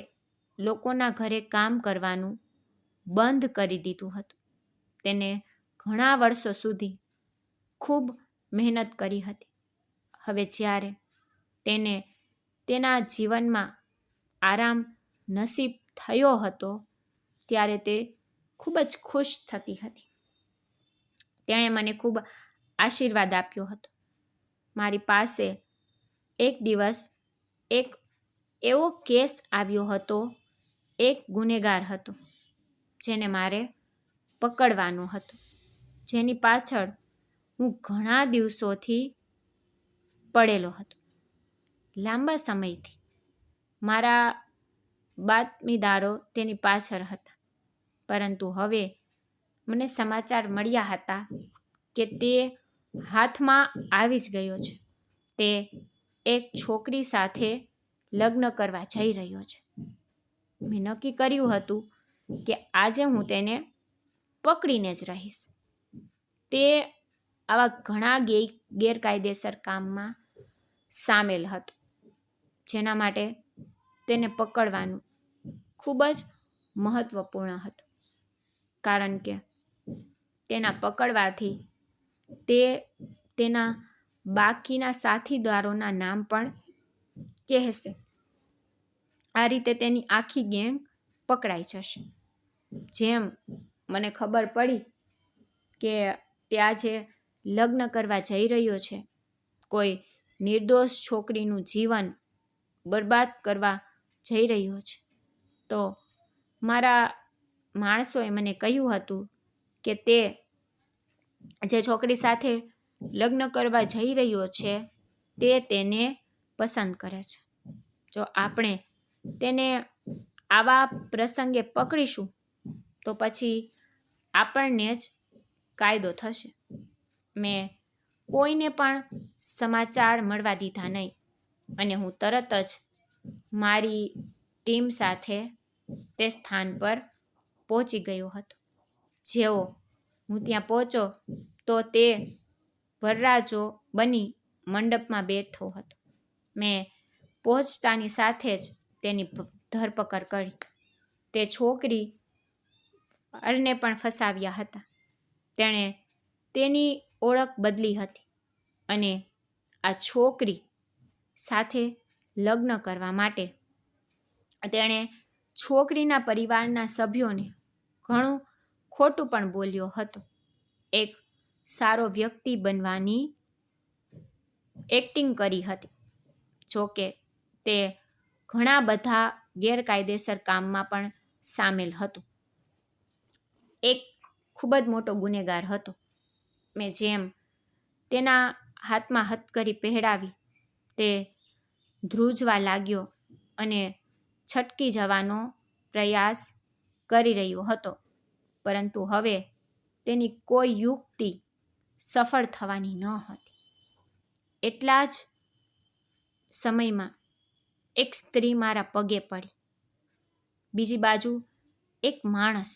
લોકોના ઘરે કામ કરવાનું બંધ કરી દીધું હતું. તેને ઘણા વર્ષો સુધી ખૂબ મહેનત કરી હતી. હવે જ્યારે તેને તેના જીવનમાં આરામ નસીબ થયો હતો ત્યારે તે ખૂબ જ ખુશ થતી હતી. તેણે મને ખૂબ આશીર્વાદ આપ્યો હતો. મારી પાસે એક દિવસ એક એવો કેસ આવ્યો હતો. એક ગુનેગાર હતો જેને મારે પકડવાનો હતો, જેની પાછળ હું ઘણા દિવસોથી પડેલો હતો. લાંબા સમયથી મારા બાતમીદારો તેની પાછળ હતા, પરંતુ હવે મને સમાચાર મળ્યા હતા કે તે હાથમાં આવી જ ગયો છે. તે એક છોકરી સાથે લગ્ન કરવા જઈ રહ્યો છે. મેં નક્કી કર્યું હતું કે આજે હું તેને પકડીને જ રહીશ. તે આવા ઘણા ગેરકાયદેસર કામમાં સામેલ હતો, જેના માટે તેને પકડવાનું ખૂબ જ મહત્વપૂર્ણ હતું. કારણ કે તેના પકડવાથી તે તેના બાકીના સાથીદારોના નામ પણ કહેશે. આ રીતે તેની આખી ગેંગ પકડાઈ જશે. જેમ મને ખબર પડી કે તે આજે લગ્ન કરવા જઈ રહ્યો છે, કોઈ નિર્દોષ છોકરીનું જીવન બરબાદ કરવા જઈ રહ્યો છે, તો મારા માણસોએ મને કહ્યું હતું કે તે જે છોકરી સાથે લગ્ન કરવા જઈ રહ્યો છે તે તેને પસંદ કરે છે. જો આપણે તેને આવા પ્રસંગે પકડીશું તો પછી આપણને જ કાયદો થશે. મેં કોઈને પણ સમાચાર મળવા દીધા નહીં અને હું તરત જ મારી ટીમ સાથે તે સ્થાન પર પહોંચી ગયો હતો. જેવો હું ત્યાં પહોંચ્યો તો તે વરરાજો બની મંડપમાં બેઠો હતો. મેં પહોંચતાની સાથે જ તેની ધરપકડ કરી. તે છોકરી અરને પણ ફસાવ્યા હતા. તેણે તેની ઓળખ બદલી હતી અને આ છોકરી સાથે લગ્ન કરવા માટે તેણે છોકરીના પરિવારના સભ્યોને ઘણું ખોટું પણ બોલ્યો હતો. એક સારો વ્યક્તિ બનવાની એક્ટિંગ કરી હતી. જોકે તે ઘણા બધા ગેરકાયદેસર કામમાં પણ સામેલ હતો. એક ખૂબ જ મોટો ગુનેગાર હતો. મેં જેમ તેના હાથમાં હથકડી પહેરાવી તે ધ્રુજવા લાગ્યો અને છટકી જવાનો પ્રયાસ કરી રહ્યો હતો, પરંતુ હવે તેની કોઈ યુક્તિ સફળ થવાની ન હતી. એટલા જ સમયમાં એક સ્ત્રી મારા પગે પડી. બીજી બાજુ એક માણસ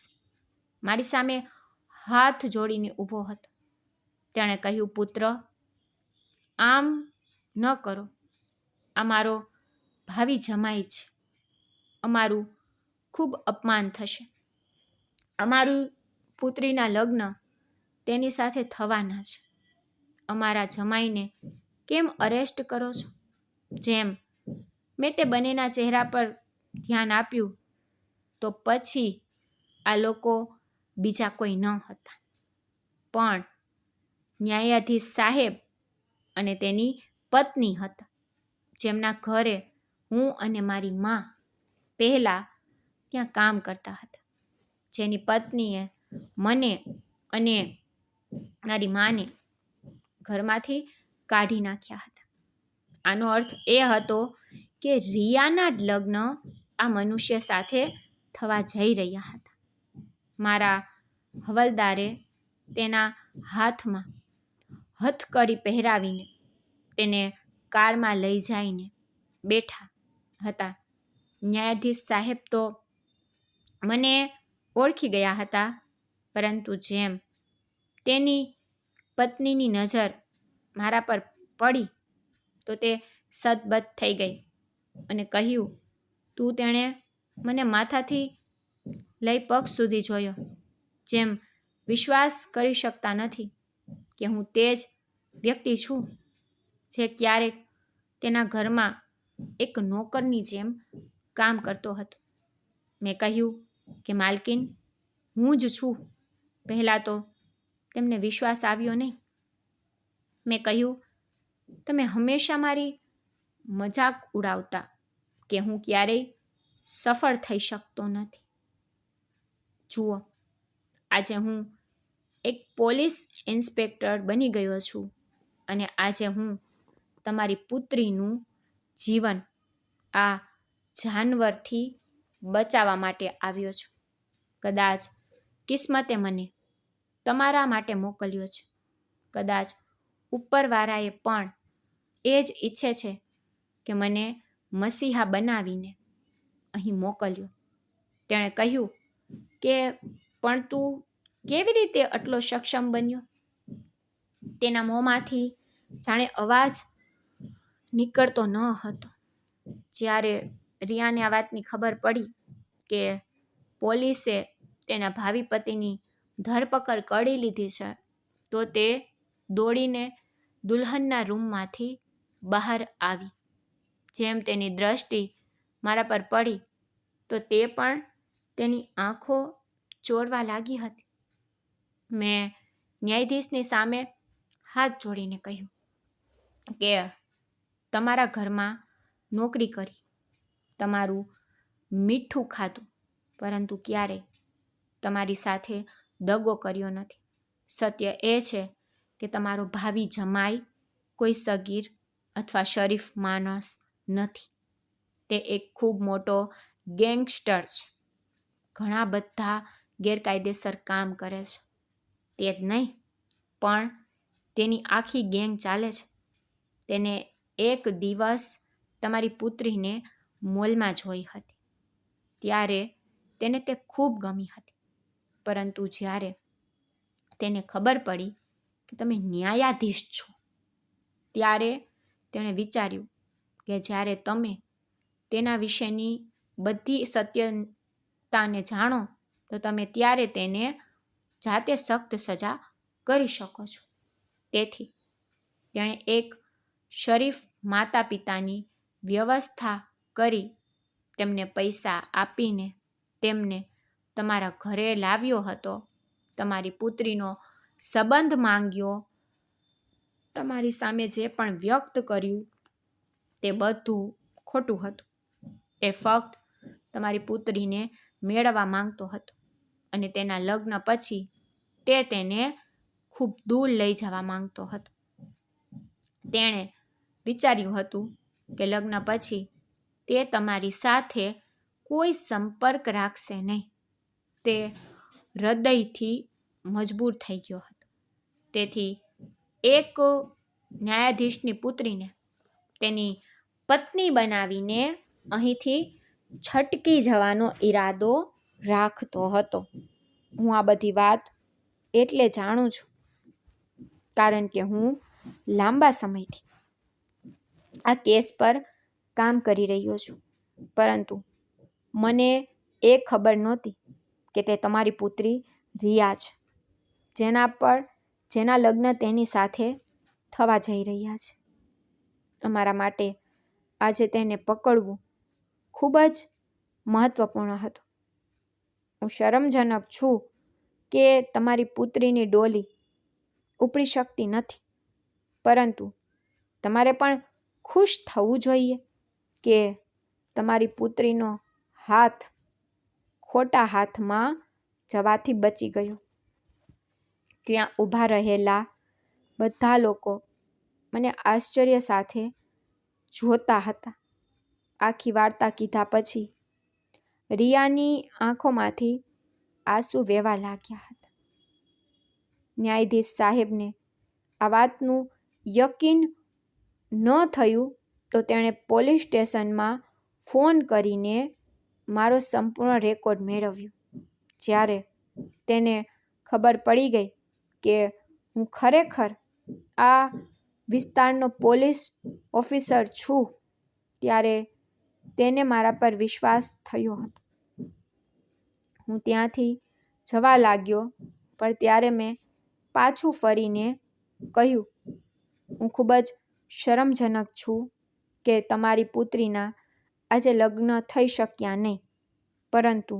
મારી સામે હાથ જોડીને ઊભો હતો. તેણે કહ્યું, પુત્ર, આમ ન કરો. આ મારો ભાવિ જમાઈ છે. અમારું ખૂબ અપમાન થશે. અમારી પુત્રીના લગ્ન તેની સાથે થવાના છે. અમારા જમાઈને કેમ અરેસ્ટ કરો છો? જેમ મેં તે બંનેના ચહેરા પર ધ્યાન આપ્યું તો પછી આ લોકો બીજા કોઈ ન હતા, પણ ન્યાયાધીશ સાહેબ અને તેની પત્ની હતા, જેમના ઘરે હું અને મારી માં પહેલાં ત્યાં કામ કરતા હતા. જેની પત્નીએ મને અને મારી માને ઘરમાંથી કાઢી નાખ્યા હતા. આનો અર્થ એ હતો કે રિયાના જ લગ્ન આ મનુષ્ય સાથે થવા જઈ રહ્યા હતા. મારા હવલદારે તેના હાથમાં હથકડી પહેરાવીને તેને કારમાં લઈ જઈને બેઠા હતા ન્યાયાધીશ સાહેબ તો મને ઓળખી ગયા હતા, પરંતુ જેમ તેની પત્નીની નજર મારા પર પડી તો તે સદબદ થઈ ગઈ અને કહ્યું, તું તેણે મને માથાથી લઈ પગ સુધી જોયો, જેમ વિશ્વાસ કરી શકતા નથી કે હું તે જ વ્યક્તિ છું જે ક્યારેક તેના ઘરમાં એક નોકરની જેમ કામ કરતો હતો. મેં કહ્યું કે માલકીન, હું જ છું. પહેલાં તો તેમને વિશ્વાસ આવ્યો નહીં. મેં કહ્યું, તમે હંમેશા મારી મજાક ઉડાવતા કે હું ક્યારેય સફળ થઈ શકતો નથી. જુઓ, આજે હું એક પોલીસ ઇન્સ્પેક્ટર બની ગયો છું અને આજે હું તમારી પુત્રીનું જીવન આ જાનવરથી બચાવવા માટે આવ્યો છું. કદાચ કિસ્મતે મને તમારા માટે મોકલ્યો છે. કદાચ ઉપરવાળાએ પણ એ જ ઈચ્છે છે કે મને મસીહા બનાવીને અહીં મોકલ્યો. તેણે કહ્યું કે પણ તું કેવી રીતે આટલો સક્ષમ બન્યો? તેના મોંમાંથી જાણે અવાજ નીકળતો ન હતો. જ્યારે રિયાને આ વાતની ખબર પડી કે પોલીસે તેના ભાવિ પતિની ધરપકડ કરી લીધી છે, તો તે દોડીને દુલ્હનના રૂમમાંથી બહાર આવી. જેમ તેની દ્રષ્ટિ મારા પર પડી તો તે પણ તેની આંખો ચોરવા લાગી હતી. મેં ન્યાયાધીશની સામે હાથ જોડીને કહ્યું કે તમારા ઘરમાં નોકરી કરી, તમારું મીઠું ખાધું, પરંતુ ક્યારેય તમારી સાથે દગો કર્યો નથી. સત્ય એ છે કે તમારો ભાવિ જમાઈ કોઈ સગીર અથવા શરીફ માણસ નથી. તે એક ખૂબ મોટો ગેંગસ્ટર છે. ઘણા બધા ગેરકાયદેસર કામ કરે છે. તે જ નહીં, પણ તેની આખી ગેંગ ચાલે છે. તેને એક દિવસ તમારી પુત્રીને મોલમાં જોઈ હતી. ત્યારે તેને તે ખૂબ ગમી હતી, પરંતુ જ્યારે તેને ખબર પડી કે તમે ન્યાયાધીશ છો, ત્યારે તેણે વિચાર્યું કે જ્યારે તમે તેના વિશેની બધી સત્યતાને જાણો તો તમે ત્યારે તેને જાતે સખ્ત સજા કરી શકો છો. તેથી તેણે એક શરીફ માતા પિતાની વ્યવસ્થા કરી તેમને પૈસા આપીને તેમને તમારા ઘરે લાવ્યો હતો. તમારી પુત્રીનો સંબંધ માંગ્યો. તમારી સામે જે પણ વ્યક્ત કર્યું તે બધું ખોટું હતું. તે ફક્ત તમારી પુત્રીને મેળવવા માંગતો હતો અને તેના લગ્ન પછી તે તેને ખૂબ દૂર લઈ જવા માંગતો હતો. તેણે વિચાર્યું હતું કે લગ્ન પછી તે તમારી સાથે કોઈ સંપર્ક રાખશે નહીં. તે હૃદયથી મજબૂર થઈ ગયો હતો. તેથી એક ન્યાયાધીશની પુત્રીને તેની પત્ની બનાવીને અહીંથી છટકી જવાનો ઈરાદો રાખતો હતો. હું આ બધી વાત એટલે જાણું છું કારણ કે હું લાંબા સમયથી આ કેસ પર કામ કરી રહ્યો છું, પરંતુ મને એ ખબર નહોતી કે તે તમારી પુત્રી રિયા છે, જેના લગ્ન તેની સાથે થવા જઈ રહ્યા છે. અમારા માટે આજે તેને પકડવું ખૂબ જ મહત્વપૂર્ણ હતું. હું શરમજનક છું કે તમારી પુત્રીની ડોલી ઉપડી શકતી નથી, પરંતુ તમારે પણ ખુશ થવું જોઈએ કે તમારી પુત્રીનો હાથ ખોટા હાથમાં જવાથી બચી ગયો. ત્યાં ઊભા રહેલા બધા લોકો મને આશ્ચર્ય સાથે જોતા હતા. આખી વાર્તા કીધા પછી રિયાની આંખોમાંથી આંસુ વહેવા લાગ્યા હતા. ન્યાયાધીશ સાહેબને આ વાતનું યકીન ન થયું તો તેણે પોલીસ સ્ટેશનમાં ફોન કરીને મારો સંપૂર્ણ રેકોર્ડ મેળવ્યો. જ્યારે તેને ખબર પડી ગઈ કે હું ખરેખર આ વિસ્તારનો પોલીસ ઓફિસર છું, ત્યારે તેને મારા પર વિશ્વાસ થયો હતો. હું ત્યાંથી જવા લાગ્યો, પણ ત્યારે મેં પાછું ફરીને કહ્યું, હું ખૂબ જ શરમજનક છું કે તમારી પુત્રીના આજે લગ્ન થઈ શક્યા નહીં, પરંતુ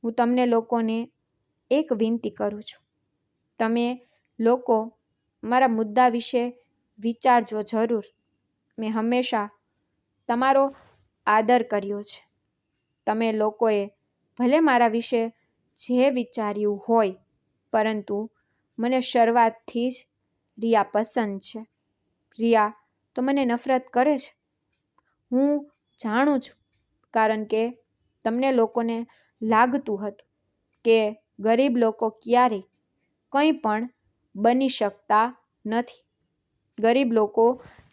હું તમને લોકોને એક વિનંતી કરું છું. તમે લોકો મારા મુદ્દા વિશે વિચારજો જરૂર. મેં હંમેશા તમારો આદર કર્યો છે. તમે લોકોએ ભલે મારા વિશે જે વિચાર્યું હોય, પરંતુ મને શરૂઆતથી જ રિયા પસંદ છે. રિયા તો મને નફરત કરે છે. હું જાણું છું, કારણ કે તમને લોકોને લાગતું હતું કે ગરીબ લોકો ક્યારેય કંઈ પણ બની શકતા નથી. ગરીબ લોકો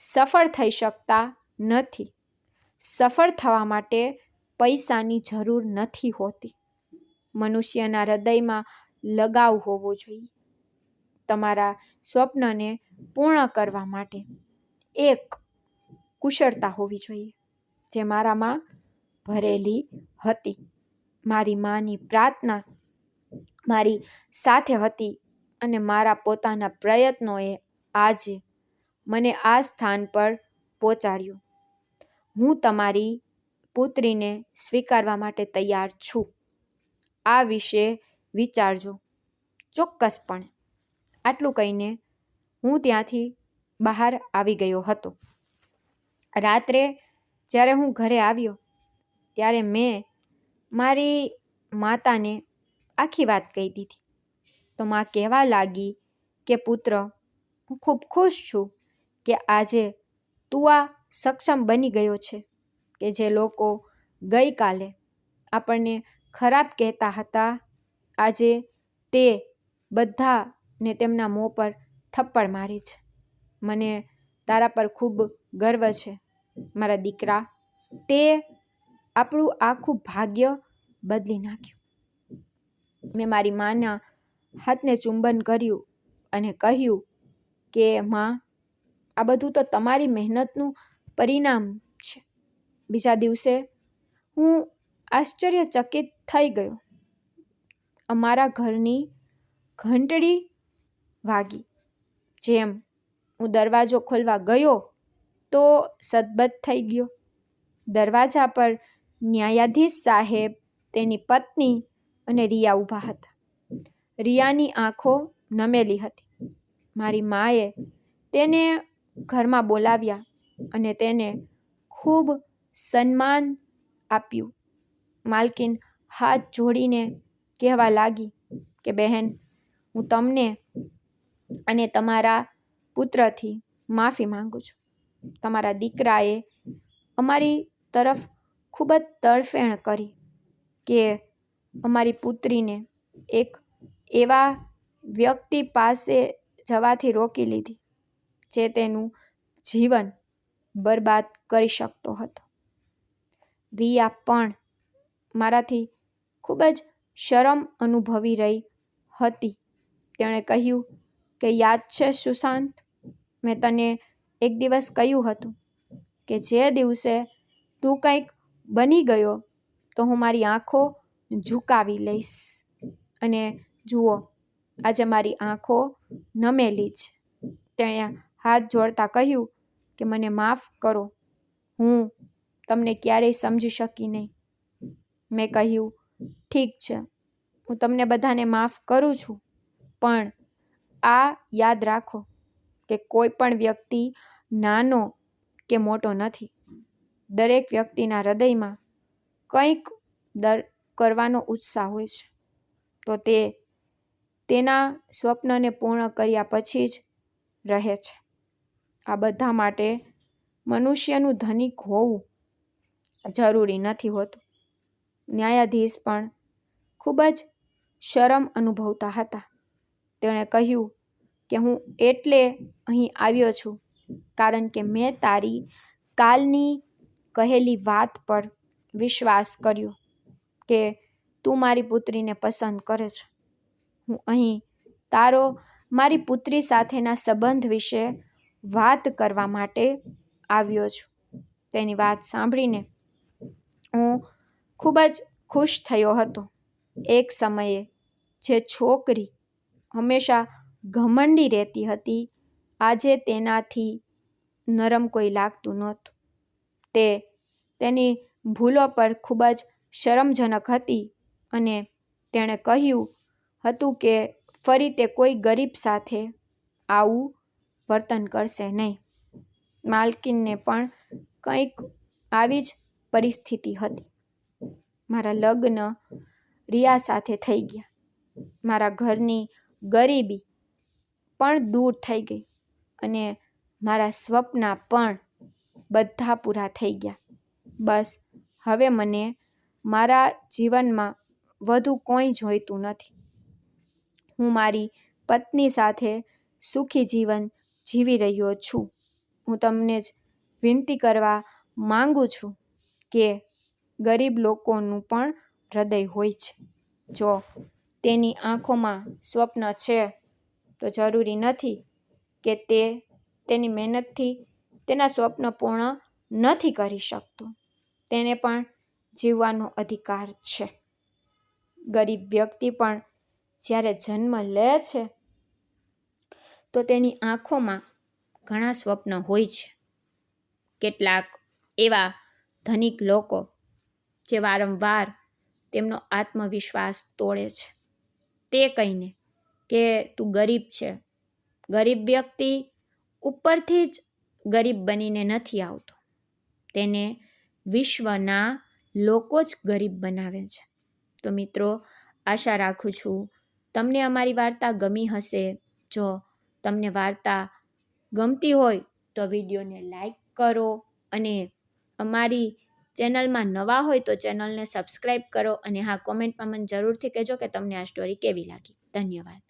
સફળ થઈ શકતા નથી. સફળ થવા માટે પૈસાની જરૂર નથી હોતી. મનુષ્યના હૃદયમાં લગાવ હોવો જોઈએ. તમારા સ્વપ્નને પૂર્ણ કરવા માટે એક કુશળતા હોવી જોઈએ, જે મારામાં ભરેલી હતી. મારી માની પ્રાર્થના મારી સાથે હતી અને મારા પોતાના પ્રયત્નોએ આજે મને આ સ્થાન પર પહોંચાડ્યો. હું તમારી પુત્રીને સ્વીકારવા માટે તૈયાર છું. આ વિશે વિચારજો ચોક્કસપણે. આટલું કહીને હું ત્યાંથી બહાર આવી ગયો હતો. રાત્રે જ્યારે હું ઘરે આવ્યો, ત્યારે મેં મારી માતાને આખી વાત કહી દીધી. તો માં કહેવા લાગી કે પુત્ર, હું ખૂબ ખુશ છું કે આજે તું આ સક્ષમ બની ગયો છે કે જે લોકો ગઈકાલે આપણને ખરાબ કહેતા હતા, આજે તે બધાને તેમના મોં પર થપ્પડ મારે છે. મને તારા પર ખૂબ ગર્વ છે મારા દીકરા. તે આપણું આખું ભાગ્ય બદલી નાખ્યું. મેં મારી માના હાથને ચુંબન કર્યું અને કહ્યું કે માં, આ બધું તો તમારી મહેનતનું પરિણામ છે. બીજા દિવસે હું આશ્ચર્યચકિત થઈ ગયો. અમારા ઘરની ઘંટડી વાગી. જેમ હું દરવાજો ખોલવા ગયો તો સદબદ થઈ ગયો. દરવાજા પર ન્યાયાધીશ સાહેબ, તેની પત્ની અને રિયા ઊભા હતા. રિયાની આંખો નમેલી હતી. મારી માએ તેને ઘરમાં બોલાવ્યા અને તેને ખૂબ સન્માન આપ્યું. માલકીન હાથ જોડીને કહેવા લાગી કે બહેન, હું તમને અને તમારા પુત્રથી માફી માંગુ છું. તમારા દીકરાએ અમારી તરફ ખૂબ જ તરફેણ કરી કે અમારી પુત્રીને એક એવા વ્યક્તિ પાસે જવાથી રોકી લીધી જે તેનું જીવન બરબાદ કરી શકતો હતો. રિયા પણ મારાથી ખૂબ જ શરમ અનુભવી રહી હતી. તેણે કહ્યું કે યાદ છે સુશાંત, મેં તને એક દિવસ કહ્યું હતું કે જે દિવસે તું કંઈક બની ગયો તો હું મારી આંખો ઝુકાવી લઈશ. અને જુઓ, આજે મારી આંખો નમેલી છે. તેણે હાથ જોડતા કહ્યું કે મને માફ કરો, હું તમને ક્યારેય સમજી શકી નહીં. મેં કહ્યું, ઠીક છે, હું તમને બધાને માફ કરું છું, પણ આ યાદ રાખો કે કોઈ પણ વ્યક્તિ નાનો કે મોટો નથી. દરેક વ્યક્તિના હૃદયમાં કંઈક કરવાનો ઉત્સાહ હોય છે, તો તે તેના સ્વપ્નને પૂર્ણ કર્યા પછી જ રહે છે. આ બધા માટે મનુષ્યનું ધનિક હોવું જરૂરી નથી હોતું. ન્યાયાધીશ પણ ખૂબ જ શરમ અનુભવતા હતા. તેણે કહ્યું કે હું એટલે અહીં આવ્યો છું કારણ કે મેં તારી કાલની કહેલી વાત પર વિશ્વાસ કર્યો કે તું મારી પુત્રીને પસંદ કરે છે. હું અહીં તારો મારી પુત્રી સાથેના સંબંધ વિશે વાત કરવા માટે આવ્યો છું. તેની વાત સાંભળીને હું ખૂબ જ ખુશ થયો હતો. એક સમયે જે છોકરી હંમેશા ઘમંડી રહેતી હતી, આજે તેનાથી નરમ કોઈ લાગતું નહોતું. તે તેની ભૂલો પર ખૂબ જ શરમજનક હતી અને તેણે કહ્યું હતું કે ફરી તે કોઈ ગરીબ સાથે આવું વર્તન કરશે નહીં. માલકીનને પણ કંઈક આવી જ પરિસ્થિતિ હતી. મારા લગ્ન રિયા સાથે થઈ ગયા. મારા ઘરની ગરીબી પણ દૂર થઈ ગઈ અને મારા સ્વપ્ના પણ બધા પૂરા થઈ ગયા. બસ હવે મને મારા જીવનમાં વધુ કોઈ જોઈતું નથી. હું મારી પત્ની સાથે સુખી જીવન જીવી રહ્યો છું. હું તમને જ વિનંતી કરવા માંગુ છું કે ગરીબ લોકોનું પણ હૃદય હોય છે. જો તેની આંખોમાં સ્વપ્ન છે તો જરૂરી નથી કે તે તેની મહેનતથી તેના સ્વપ્ન પૂર્ણ નથી કરી શકતો. તેને પણ જીવવાનો અધિકાર છે. ગરીબ વ્યક્તિ પણ જ્યારે જન્મ લે છે તો તેની આંખોમાં ઘણા સ્વપ્ન હોય છે. કેટલાક એવા ધનિક લોકો જે વારંવાર તેમનો આત્મવિશ્વાસ તોડે છે તે કહીને કે તું ગરીબ છે. ગરીબ વ્યક્તિ ઉપરથી જ ગરીબ બનીને નથી આવતો. તેને વિશ્વના લોકો જ ગરીબ બનાવે છે. તો મિત્રો, આશા રાખું છું તમને અમારી વાર્તા ગમી હશે. જો તમને વાર્તા ગમતી હોય તો વિડીયોને લાઈક કરો અને અમારી ચેનલમાં નવા હોય તો ચેનલને સબસ્ક્રાઈબ કરો અને હા, કોમેન્ટમાં મને જરૂરથી કહેજો કે તમને આ સ્ટોરી કેવી લાગી. ધન્યવાદ.